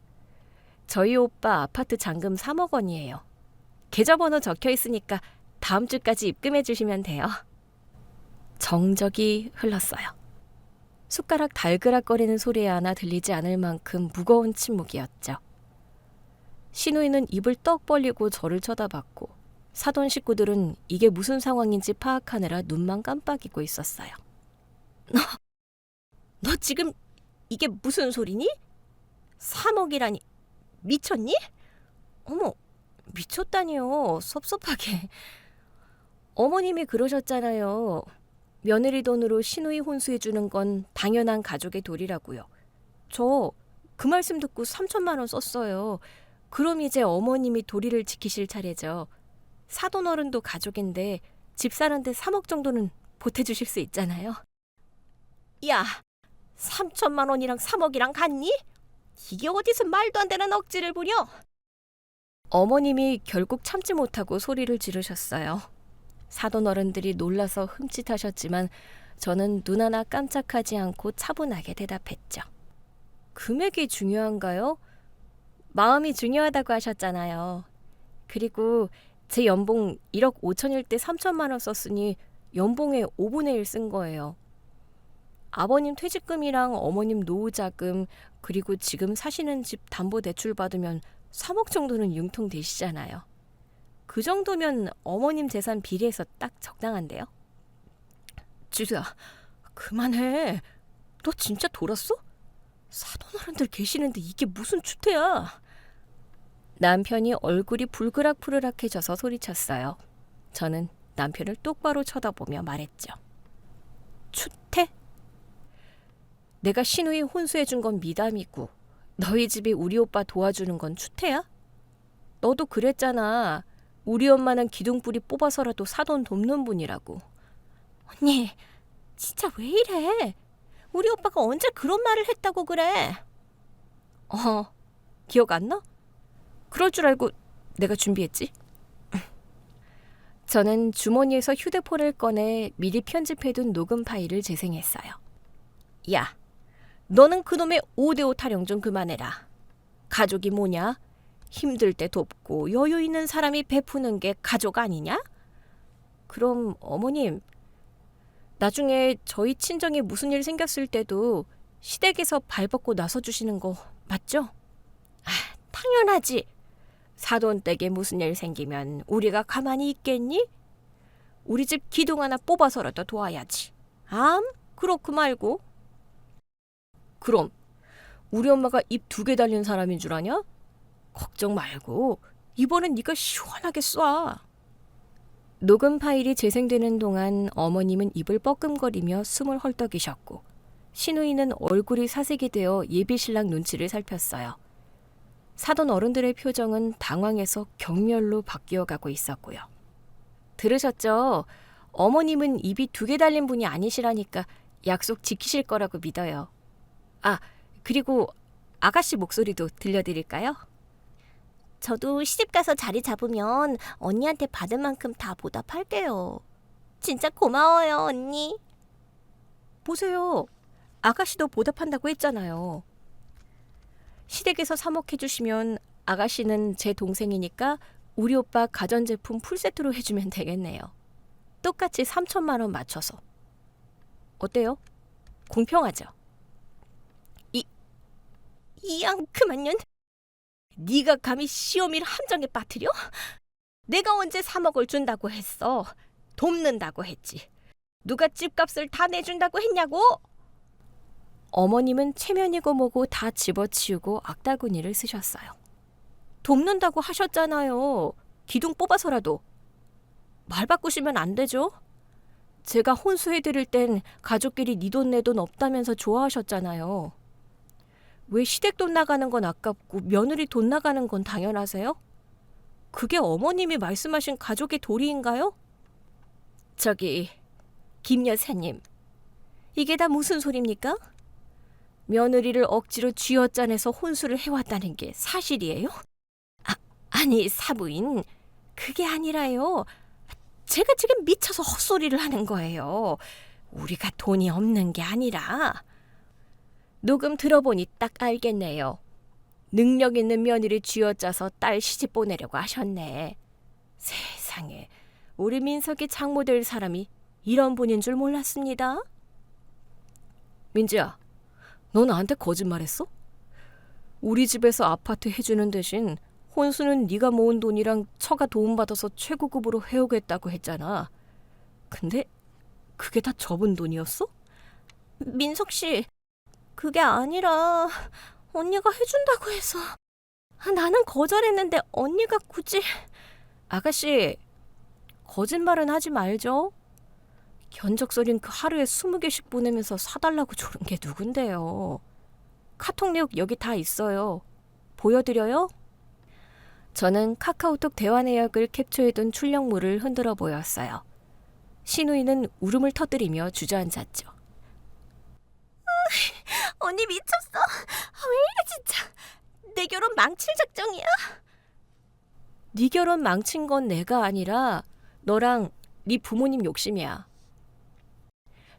저희 오빠 아파트 잔금 3억 원이에요. 계좌번호 적혀 있으니까 다음 주까지 입금해 주시면 돼요. 정적이 흘렀어요. 숟가락 달그락거리는 소리 하나 들리지 않을 만큼 무거운 침묵이었죠. 시누이는 입을 떡 벌리고 저를 쳐다봤고 사돈 식구들은 이게 무슨 상황인지 파악하느라 눈만 깜빡이고 있었어요. 너 지금 이게 무슨 소리니? 3억이라니 미쳤니? 어머, 미쳤다니요. 섭섭하게. 어머님이 그러셨잖아요. 며느리 돈으로 시누이 혼수해주는 건 당연한 가족의 도리라고요. 저 그 말씀 듣고 3천만 원 썼어요. 그럼 이제 어머님이 도리를 지키실 차례죠. 사돈 어른도 가족인데 집 사는데 3억 정도는 보태주실 수 있잖아요. 야, 3천만 원이랑 3억이랑 같니? 이게 어디서 말도 안 되는 억지를 부려? 어머님이 결국 참지 못하고 소리를 지르셨어요. 사돈 어른들이 놀라서 흠칫하셨지만 저는 눈 하나 깜짝하지 않고 차분하게 대답했죠. 금액이 중요한가요? 마음이 중요하다고 하셨잖아요. 그리고 제 연봉 1억 5천일 때 3천만 원 썼으니 연봉의 5분의 1 쓴 거예요. 아버님 퇴직금이랑 어머님 노후자금 그리고 지금 사시는 집 담보대출 받으면 3억 정도는 융통되시잖아요. 그 정도면 어머님 재산 비례해서 딱 적당한데요. 지수야, 그만해. 너 진짜 돌았어? 사돈 어른들 계시는데 이게 무슨 추태야? 남편이 얼굴이 불그락불그락해져서 소리쳤어요. 저는 남편을 똑바로 쳐다보며 말했죠. 추태? 내가 신우이 혼수해준 건 미담이고 너희 집이 우리 오빠 도와주는 건 추태야? 너도 그랬잖아. 우리 엄마는 기둥뿌리 뽑아서라도 사돈 돕는 분이라고. 언니, 진짜 왜 이래? 우리 오빠가 언제 그런 말을 했다고 그래? 기억 안 나? 그럴 줄 알고 내가 준비했지. 저는 주머니에서 휴대폰을 꺼내 미리 편집해둔 녹음 파일을 재생했어요. 야, 너는 그놈의 5대5 타령 좀 그만해라. 가족이 뭐냐? 힘들 때 돕고 여유 있는 사람이 베푸는 게 가족 아니냐? 그럼 어머님, 나중에 저희 친정에 무슨 일 생겼을 때도 시댁에서 발벗고 나서주시는 거 맞죠? 당연하지. 사돈댁에 무슨 일 생기면 우리가 가만히 있겠니? 우리 집 기둥 하나 뽑아서라도 도와야지. 그렇고 말고. 그럼 우리 엄마가 입 2개 달린 사람인 줄 아냐? 걱정 말고 이번엔 네가 시원하게 쏴. 녹음 파일이 재생되는 동안 어머님은 입을 뻐끔거리며 숨을 헐떡이셨고 신우이는 얼굴이 사색이 되어 예비신랑 눈치를 살폈어요. 사돈 어른들의 표정은 당황해서 경멸로 바뀌어가고 있었고요. 들으셨죠? 어머님은 입이 2개 달린 분이 아니시라니까 약속 지키실 거라고 믿어요. 그리고 아가씨 목소리도 들려드릴까요? 저도 시집가서 자리 잡으면 언니한테 받은 만큼 다 보답할게요. 진짜 고마워요, 언니. 보세요. 아가씨도 보답한다고 했잖아요. 시댁에서 사먹해주시면 아가씨는 제 동생이니까 우리 오빠 가전제품 풀세트로 해주면 되겠네요. 똑같이 3천만 원 맞춰서. 어때요? 공평하죠? 이 앙큼한 년. 네가 감히 시어미를 함정에 빠뜨려? 내가 언제 3억을 준다고 했어? 돕는다고 했지. 누가 집값을 다 내준다고 했냐고? 어머님은 체면이고 뭐고 다 집어치우고 악다구니를 쓰셨어요. 돕는다고 하셨잖아요. 기둥 뽑아서라도. 말 바꾸시면 안 되죠? 제가 혼수해드릴 땐 가족끼리 네 돈 내 돈 없다면서 좋아하셨잖아요. 왜 시댁 돈 나가는 건 아깝고 며느리 돈 나가는 건 당연하세요? 그게 어머님이 말씀하신 가족의 도리인가요? 저기, 김 여사님, 이게 다 무슨 소리입니까? 며느리를 억지로 쥐어짜내서 혼수를 해왔다는 게 사실이에요? 아니, 사부인, 그게 아니라요. 제가 지금 미쳐서 헛소리를 하는 거예요. 우리가 돈이 없는 게 아니라. 녹음 들어보니 딱 알겠네요. 능력 있는 며느리 쥐어짜서 딸 시집 보내려고 하셨네. 세상에, 우리 민석이 장모 될 사람이 이런 분인 줄 몰랐습니다. 민지야, 너 나한테 거짓말했어? 우리 집에서 아파트 해주는 대신 혼수는 네가 모은 돈이랑 처가 도움받아서 최고급으로 해오겠다고 했잖아. 근데 그게 다 저분 돈이었어? 민석 씨, 그게 아니라 언니가 해준다고 해서. 나는 거절했는데 언니가 굳이. 아가씨, 거짓말은 하지 말죠. 견적서린 그 하루에 20개씩 보내면서 사달라고 조른 게 누군데요. 카톡 내역 여기 다 있어요. 보여드려요? 저는 카카오톡 대화 내역을 캡처해둔 출력물을 흔들어 보였어요. 신우이는 울음을 터뜨리며 주저앉았죠. 언니 미쳤어. 왜 이래 진짜. 내 결혼 망칠 작정이야. 네 결혼 망친 건 내가 아니라 너랑 네 부모님 욕심이야.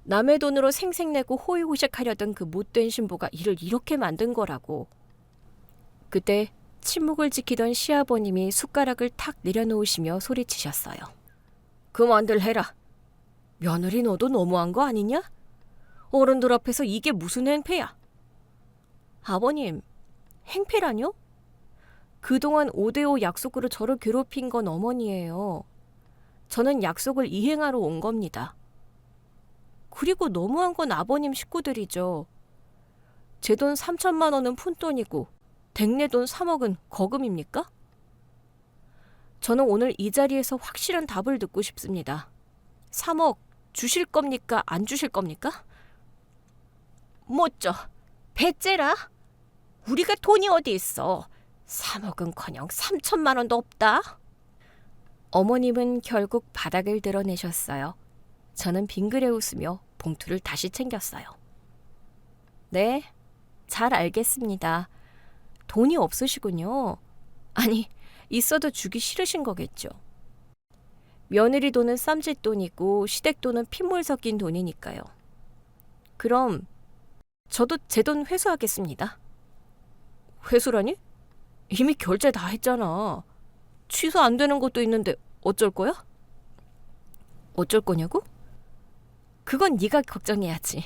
남의 돈으로 생색내고 호의호식하려던 그 못된 신부가 일을 이렇게 만든 거라고. 그때 침묵을 지키던 시아버님이 숟가락을 탁 내려놓으시며 소리치셨어요. 그만들 해라. 며느리 너도 너무한 거 아니냐? 어른들 앞에서 이게 무슨 행패야? 아버님, 행패라뇨? 그동안 5대5 약속으로 저를 괴롭힌 건 어머니예요. 저는 약속을 이행하러 온 겁니다. 그리고 너무한 건 아버님 식구들이죠. 제 돈 3천만 원은 푼돈이고 댁내 돈 3억은 거금입니까? 저는 오늘 이 자리에서 확실한 답을 듣고 싶습니다. 3억 주실 겁니까? 안 주실 겁니까? 못줘. 배째라. 우리가 돈이 어디 있어. 3억은커녕 3천만 원도 없다. 어머님은 결국 바닥을 드러내셨어요. 저는 빙그레 웃으며 봉투를 다시 챙겼어요. 네, 잘 알겠습니다. 돈이 없으시군요. 아니, 있어도 주기 싫으신 거겠죠. 며느리 돈은 쌈짓돈이고 시댁 돈은 핏물 섞인 돈이니까요. 그럼 저도 제 돈 회수하겠습니다. 회수라니? 이미 결제 다 했잖아. 취소 안 되는 것도 있는데 어쩔 거야? 어쩔 거냐고? 그건 네가 걱정해야지.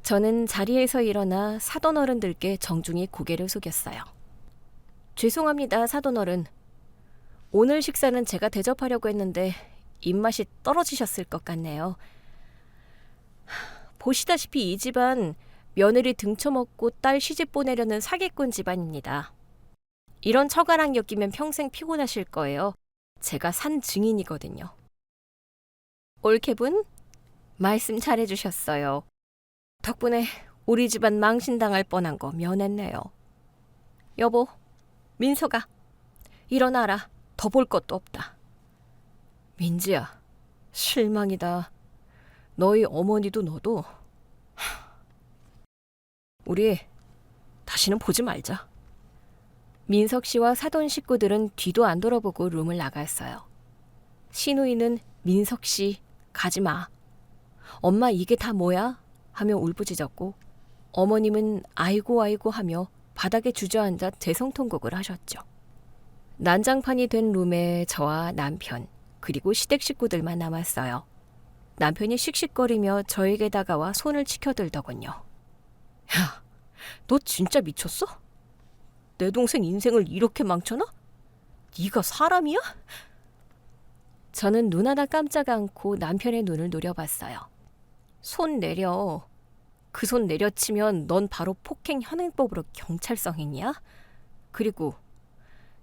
저는 자리에서 일어나 사돈 어른들께 정중히 고개를 숙였어요. 죄송합니다, 사돈 어른. 오늘 식사는 제가 대접하려고 했는데 입맛이 떨어지셨을 것 같네요. 보시다시피 이 집안 며느리 등쳐먹고 딸 시집 보내려는 사기꾼 집안입니다. 이런 처가랑 엮이면 평생 피곤하실 거예요. 제가 산 증인이거든요. 올케분, 말씀 잘해주셨어요. 덕분에 우리 집안 망신당할 뻔한 거 면했네요. 여보, 민서가 일어나라. 더 볼 것도 없다. 민지야, 실망이다. 너희 어머니도 너도 우리 다시는 보지 말자. 민석 씨와 사돈 식구들은 뒤도 안 돌아보고 룸을 나갔어요. 신우이는 민석 씨 가지 마. 엄마 이게 다 뭐야? 하며 울부짖었고 어머님은 아이고 아이고 하며 바닥에 주저앉아 대성통곡을 하셨죠. 난장판이 된 룸에 저와 남편 그리고 시댁 식구들만 남았어요. 남편이 씩씩거리며 저에게 다가와 손을 치켜들더군요. 야, 너 진짜 미쳤어? 내 동생 인생을 이렇게 망쳐놔? 네가 사람이야? 저는 눈 하나 깜짝 않고 남편의 눈을 노려봤어요. 손 내려. 그 손 내려치면 넌 바로 폭행 현행법으로 경찰서행이야? 그리고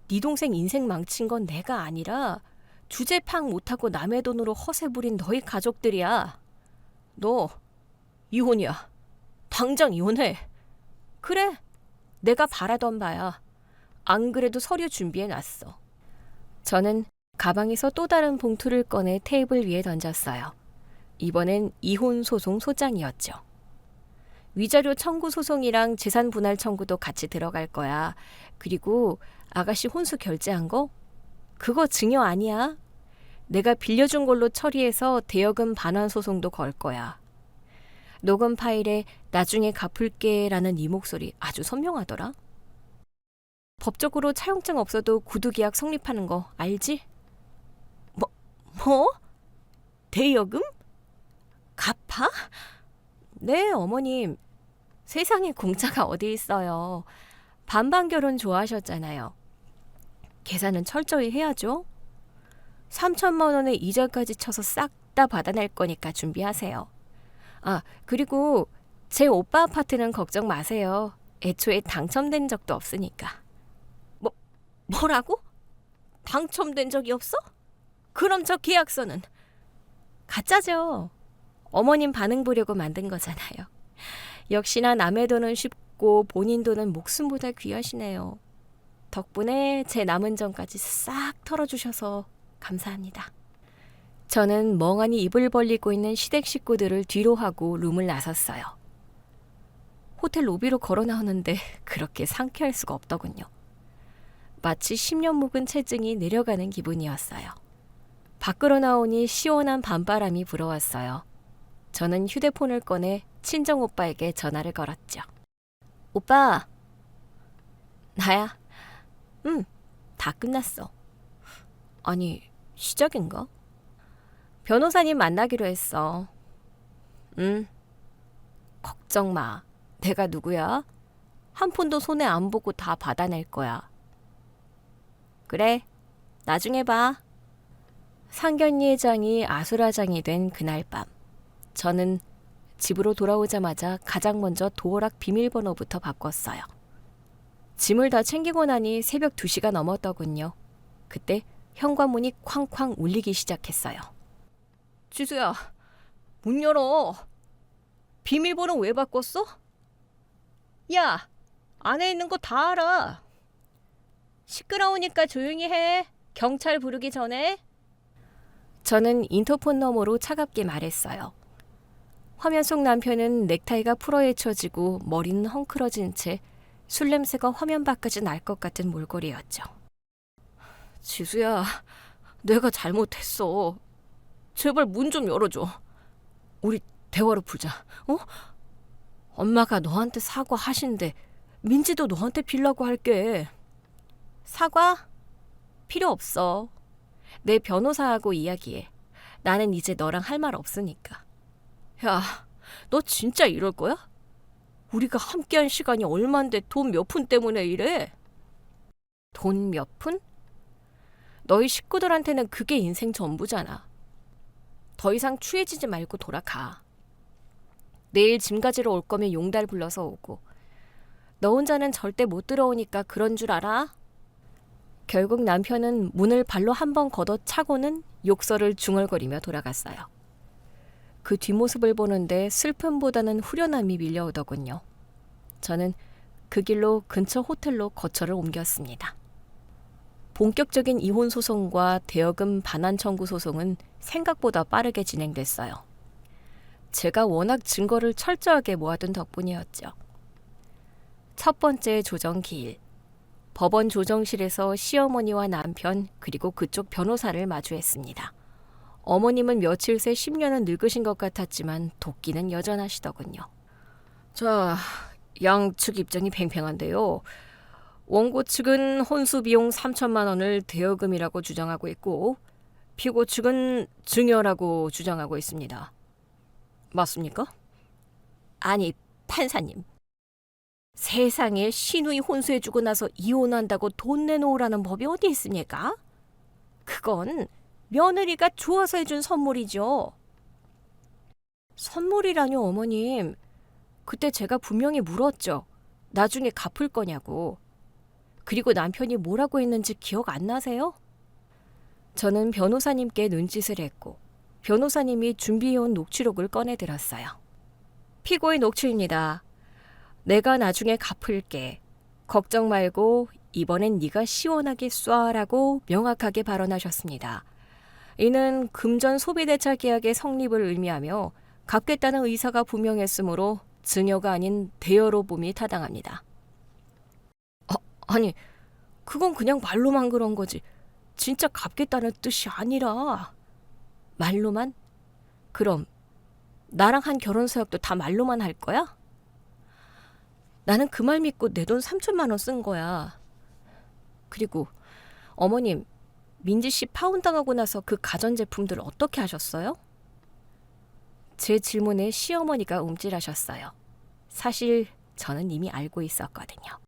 네 동생 인생 망친 건 내가 아니라 주제 파악 못하고 남의 돈으로 허세 부린 너희 가족들이야. 너 이혼이야. 당장 이혼해. 그래, 내가 바라던 바야. 안 그래도 서류 준비해놨어. 저는 가방에서 또 다른 봉투를 꺼내 테이블 위에 던졌어요. 이번엔 이혼소송 소장이었죠. 위자료 청구 소송이랑 재산 분할 청구도 같이 들어갈 거야. 그리고 아가씨 혼수 결제한 거? 그거 증여 아니야. 내가 빌려준 걸로 처리해서 대여금 반환 소송도 걸 거야. 녹음 파일에 나중에 갚을게 라는 이 목소리 아주 선명하더라. 법적으로 차용증 없어도 구두계약 성립하는 거 알지? 뭐? 대여금? 갚아? 네, 어머님. 세상에 공짜가 어디 있어요. 반반 결혼 좋아하셨잖아요. 계산은 철저히 해야죠. 3천만 원에 이자까지 쳐서 싹 다 받아낼 거니까 준비하세요. 아, 그리고 제 오빠 아파트는 걱정 마세요. 애초에 당첨된 적도 없으니까. 뭐라고? 당첨된 적이 없어? 그럼 저 계약서는? 가짜죠. 어머님 반응 보려고 만든 거잖아요. 역시나 남의 돈은 쉽고 본인 돈은 목숨보다 귀하시네요. 덕분에 제 남은 전까지 싹 털어주셔서 감사합니다. 저는 멍하니 입을 벌리고 있는 시댁 식구들을 뒤로 하고 룸을 나섰어요. 호텔 로비로 걸어 나오는데 그렇게 상쾌할 수가 없더군요. 마치 10년 묵은 체증이 내려가는 기분이었어요. 밖으로 나오니 시원한 밤바람이 불어왔어요. 저는 휴대폰을 꺼내 친정오빠에게 전화를 걸었죠. 오빠, 나야. 응, 다 끝났어. 아니, 시작인가? 변호사님 만나기로 했어. 응, 걱정 마. 내가 누구야? 한 푼도 손에 안 보고 다 받아낼 거야. 그래, 나중에 봐. 상견례 회장이 아수라장이 된 그날 밤, 저는 집으로 돌아오자마자 가장 먼저 도어락 비밀번호부터 바꿨어요. 짐을 다 챙기고 나니 새벽 2시가 넘었더군요. 그때 현관문이 쾅쾅 울리기 시작했어요. 지수야, 문 열어. 비밀번호 왜 바꿨어? 야, 안에 있는 거 다 알아. 시끄러우니까 조용히 해. 경찰 부르기 전에. 저는 인터폰 너머로 차갑게 말했어요. 화면 속 남편은 넥타이가 풀어헤쳐지고 머리는 헝클어진 채 술 냄새가 화면 밖까지 날 것 같은 몰골이었죠. 지수야, 내가 잘못했어. 제발 문 좀 열어줘. 우리 대화로 풀자. 어? 엄마가 너한테 사과하신대. 민지도 너한테 빌라고 할게. 사과? 필요 없어. 내 변호사하고 이야기해. 나는 이제 너랑 할 말 없으니까. 야, 너 진짜 이럴 거야? 우리가 함께한 시간이 얼만데 돈 몇 푼 때문에 이래? 돈 몇 푼? 너희 식구들한테는 그게 인생 전부잖아. 더 이상 추해지지 말고 돌아가. 내일 짐 가지러 올 거면 용달 불러서 오고. 너 혼자는 절대 못 들어오니까 그런 줄 알아? 결국 남편은 문을 발로 한 번 걷어 차고는 욕설을 중얼거리며 돌아갔어요. 그 뒷모습을 보는데 슬픔보다는 후련함이 밀려오더군요. 저는 그 길로 근처 호텔로 거처를 옮겼습니다. 본격적인 이혼 소송과 대여금 반환 청구 소송은 생각보다 빠르게 진행됐어요. 제가 워낙 증거를 철저하게 모아둔 덕분이었죠. 첫 번째 조정 기일. 법원 조정실에서 시어머니와 남편 그리고 그쪽 변호사를 마주했습니다. 어머님은 며칠 새 10년은 늙으신 것 같았지만 도끼는 여전하시더군요. 자, 양측 입장이 팽팽한데요. 원고 측은 혼수 비용 3천만 원을 대여금이라고 주장하고 있고 피고 측은 증여라고 주장하고 있습니다. 맞습니까? 아니, 판사님. 세상에 시누이 혼수해주고 나서 이혼한다고 돈 내놓으라는 법이 어디 있습니까? 그건 며느리가 좋아서 해준 선물이죠. 선물이라뇨, 어머님. 그때 제가 분명히 물었죠. 나중에 갚을 거냐고. 그리고 남편이 뭐라고 했는지 기억 안 나세요? 저는 변호사님께 눈짓을 했고 변호사님이 준비해온 녹취록을 꺼내들었어요. 피고의 녹취입니다. 내가 나중에 갚을게. 걱정 말고 이번엔 네가 시원하게 쏴라고 명확하게 발언하셨습니다. 이는 금전 소비대차 계약의 성립을 의미하며 갚겠다는 의사가 분명했으므로 증여가 아닌 대여로 봄이 타당합니다. 아니, 그건 그냥 말로만 그런 거지. 진짜 갚겠다는 뜻이 아니라. 말로만? 그럼 나랑 한 결혼 서약도 다 말로만 할 거야? 나는 그 말 믿고 내 돈 3천만 원 쓴 거야. 그리고 어머님, 민지 씨 파혼당하고 나서 그 가전제품들 어떻게 하셨어요? 제 질문에 시어머니가 움찔하셨어요. 사실 저는 이미 알고 있었거든요.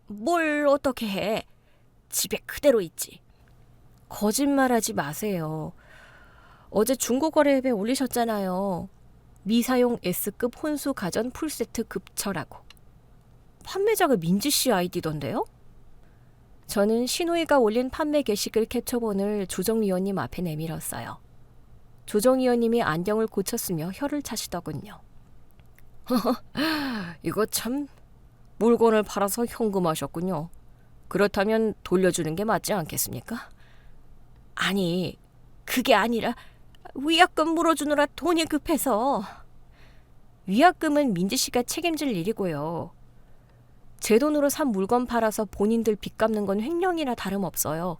뭘 어떻게 해? 집에 그대로 있지. 거짓말하지 마세요. 어제 중고거래앱에 올리셨잖아요. 미사용 S급 혼수 가전 풀세트 급처라고. 판매자가 민지 씨 아이디던데요? 저는 신우이가 올린 판매 게시글 캡처본을 조정위원님 앞에 내밀었어요. 조정위원님이 안경을 고쳤으며 혀를 차시더군요. 이거 참 물건을 팔아서 현금하셨군요. 그렇다면 돌려주는 게 맞지 않겠습니까? 아니, 그게 아니라 위약금 물어주느라 돈이 급해서. 위약금은 민지 씨가 책임질 일이고요. 제 돈으로 산 물건 팔아서 본인들 빚 갚는 건 횡령이나 다름없어요.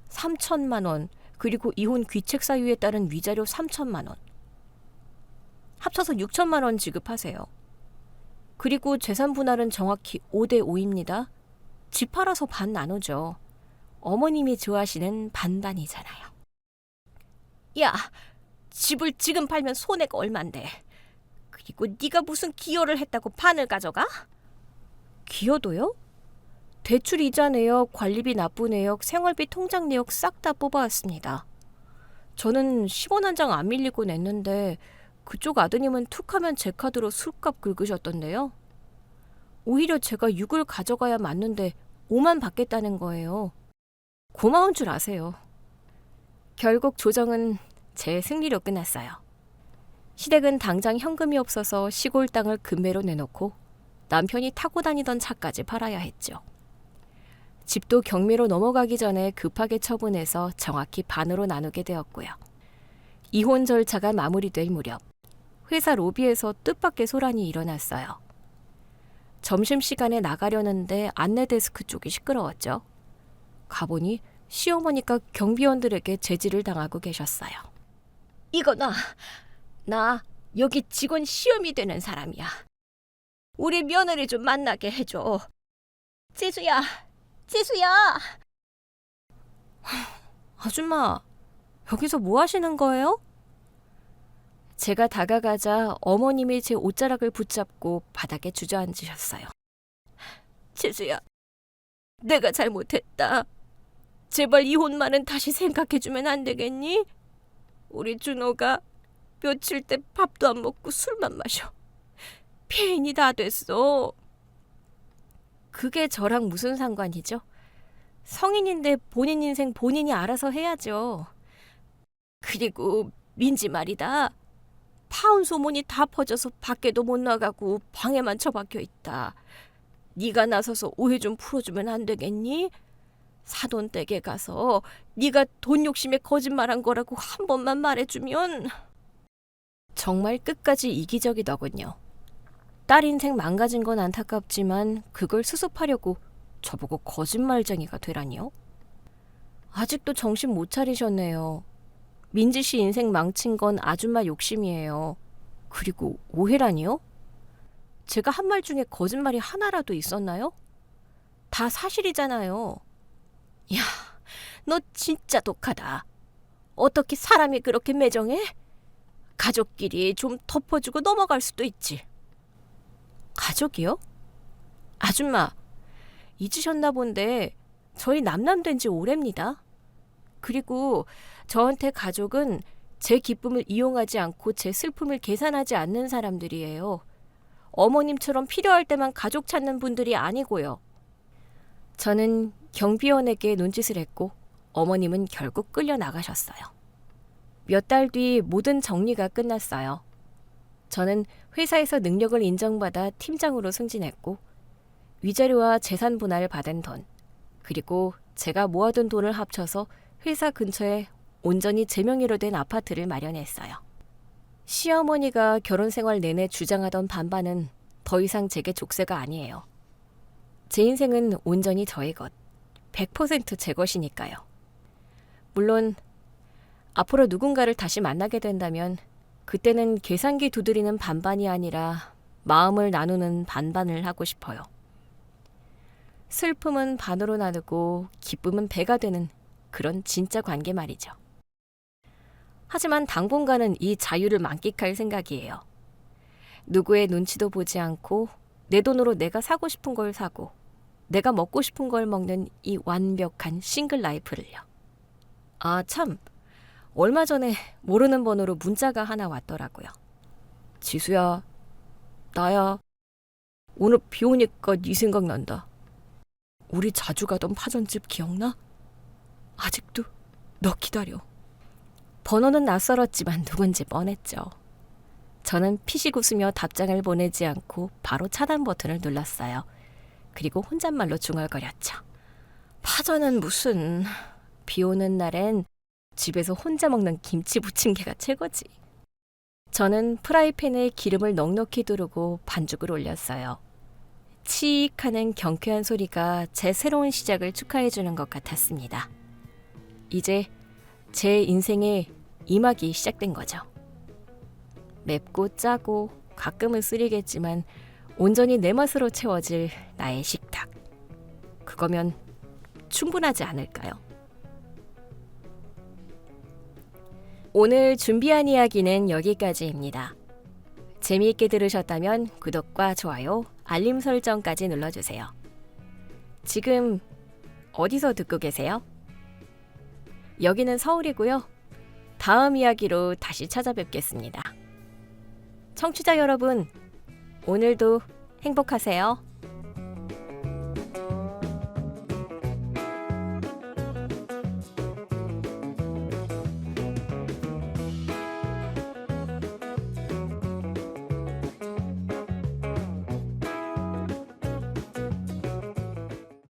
3천만 원, 그리고 이혼 귀책 사유에 따른 위자료 3천만 원. 합쳐서 6천만 원 지급하세요. 그리고 재산 분할은 정확히 5대 5입니다. 집 팔아서 반 나누죠. 어머님이 좋아하시는 반반이잖아요. 야, 집을 지금 팔면 손해가 얼만데. 그리고 네가 무슨 기여를 했다고 반을 가져가? 기여도요? 대출 이자 내역, 관리비 납부 내역, 생활비 통장 내역 싹 다 뽑아왔습니다. 저는 10원 한 장 안 밀리고 냈는데 그쪽 아드님은 툭하면 제 카드로 술값 긁으셨던데요. 오히려 제가 6을 가져가야 맞는데 5만 받겠다는 거예요. 고마운 줄 아세요. 결국 조정은 제 승리로 끝났어요. 시댁은 당장 현금이 없어서 시골 땅을 금매로 내놓고 남편이 타고 다니던 차까지 팔아야 했죠. 집도 경매로 넘어가기 전에 급하게 처분해서 정확히 반으로 나누게 되었고요. 이혼 절차가 마무리될 무렵 회사 로비에서 뜻밖의 소란이 일어났어요. 점심시간에 나가려는데 안내데스크 쪽이 시끄러웠죠. 가보니 시어머니가 경비원들에게 제지를 당하고 계셨어요. 이거 나 여기 직원 시험이 되는 사람이야. 우리 며느리 좀 만나게 해줘. 지수야. 아줌마, 여기서 뭐 하시는 거예요? 제가 다가가자 어머님이 제 옷자락을 붙잡고 바닥에 주저앉으셨어요. 지수야, 내가 잘못했다. 제발 이혼만은 다시 생각해주면 안 되겠니? 우리 준호가 며칠째 밥도 안 먹고 술만 마셔. 폐인이 다 됐어. 그게 저랑 무슨 상관이죠? 성인인데 본인 인생 본인이 알아서 해야죠. 그리고 민지 말이다. 파혼 소문이 다 퍼져서 밖에도 못 나가고 방에만 처박혀 있다. 네가 나서서 오해 좀 풀어주면 안 되겠니? 사돈댁에 가서 네가 돈 욕심에 거짓말한 거라고 한 번만 말해주면. 정말 끝까지 이기적이더군요. 딸 인생 망가진 건 안타깝지만 그걸 수습하려고 저보고 거짓말쟁이가 되라니요? 아직도 정신 못 차리셨네요. 민지 씨 인생 망친 건 아줌마 욕심이에요. 그리고 오해라니요? 제가 한 말 중에 거짓말이 하나라도 있었나요? 다 사실이잖아요. 야, 너 진짜 독하다. 어떻게 사람이 그렇게 매정해? 가족끼리 좀 덮어주고 넘어갈 수도 있지. 가족이요? 아줌마, 잊으셨나 본데 저희 남남된 지 오래입니다. 그리고 저한테 가족은 제 기쁨을 이용하지 않고 제 슬픔을 계산하지 않는 사람들이에요. 어머님처럼 필요할 때만 가족 찾는 분들이 아니고요. 저는 경비원에게 눈짓을 했고 어머님은 결국 끌려나가셨어요. 몇 달 뒤 모든 정리가 끝났어요. 저는 회사에서 능력을 인정받아 팀장으로 승진했고 위자료와 재산 분할을 받은 돈, 그리고 제가 모아둔 돈을 합쳐서 회사 근처에 온전히 제 명의로 된 아파트를 마련했어요. 시어머니가 결혼 생활 내내 주장하던 반반은 더 이상 제게 족쇄가 아니에요. 제 인생은 온전히 저의 것, 100% 제 것이니까요. 물론 앞으로 누군가를 다시 만나게 된다면 그때는 계산기 두드리는 반반이 아니라 마음을 나누는 반반을 하고 싶어요. 슬픔은 반으로 나누고 기쁨은 배가 되는 그런 진짜 관계 말이죠. 하지만 당분간은 이 자유를 만끽할 생각이에요. 누구의 눈치도 보지 않고 내 돈으로 내가 사고 싶은 걸 사고 내가 먹고 싶은 걸 먹는 이 완벽한 싱글 라이프를요. 아, 참. 얼마 전에 모르는 번호로 문자가 하나 왔더라고요. 지수야, 나야. 오늘 비 오니까 네 생각난다. 우리 자주 가던 파전집 기억나? 아직도 너 기다려. 번호는 낯설었지만 누군지 뻔했죠. 저는 피식 웃으며 답장을 보내지 않고 바로 차단 버튼을 눌렀어요. 그리고 혼잣말로 중얼거렸죠. 파전은 무슨... 비 오는 날엔 집에서 혼자 먹는 김치 부침개가 최고지. 저는 프라이팬에 기름을 넉넉히 두르고 반죽을 올렸어요. 치익 하는 경쾌한 소리가 제 새로운 시작을 축하해주는 것 같았습니다. 이제 제 인생의 이막이 시작된 거죠. 맵고 짜고 가끔은 쓰리겠지만 온전히 내 맛으로 채워질 나의 식탁. 그거면 충분하지 않을까요? 오늘 준비한 이야기는 여기까지입니다. 재미있게 들으셨다면 구독과 좋아요, 알림 설정까지 눌러주세요. 지금 어디서 듣고 계세요? 여기는 서울이고요. 다음 이야기로 다시 찾아뵙겠습니다. 청취자 여러분, 오늘도 행복하세요.